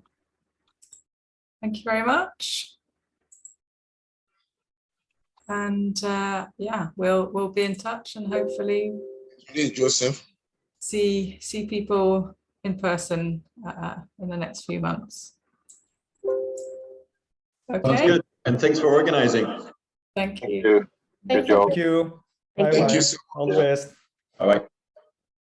Thank you very much. And yeah, we'll be in touch and hopefully Joseph. see people in person in the next few months. Okay. Sounds good. And thanks for organizing. Thank you. Good job. Thank you. Thank Bye-bye. you. All the best. Bye-bye.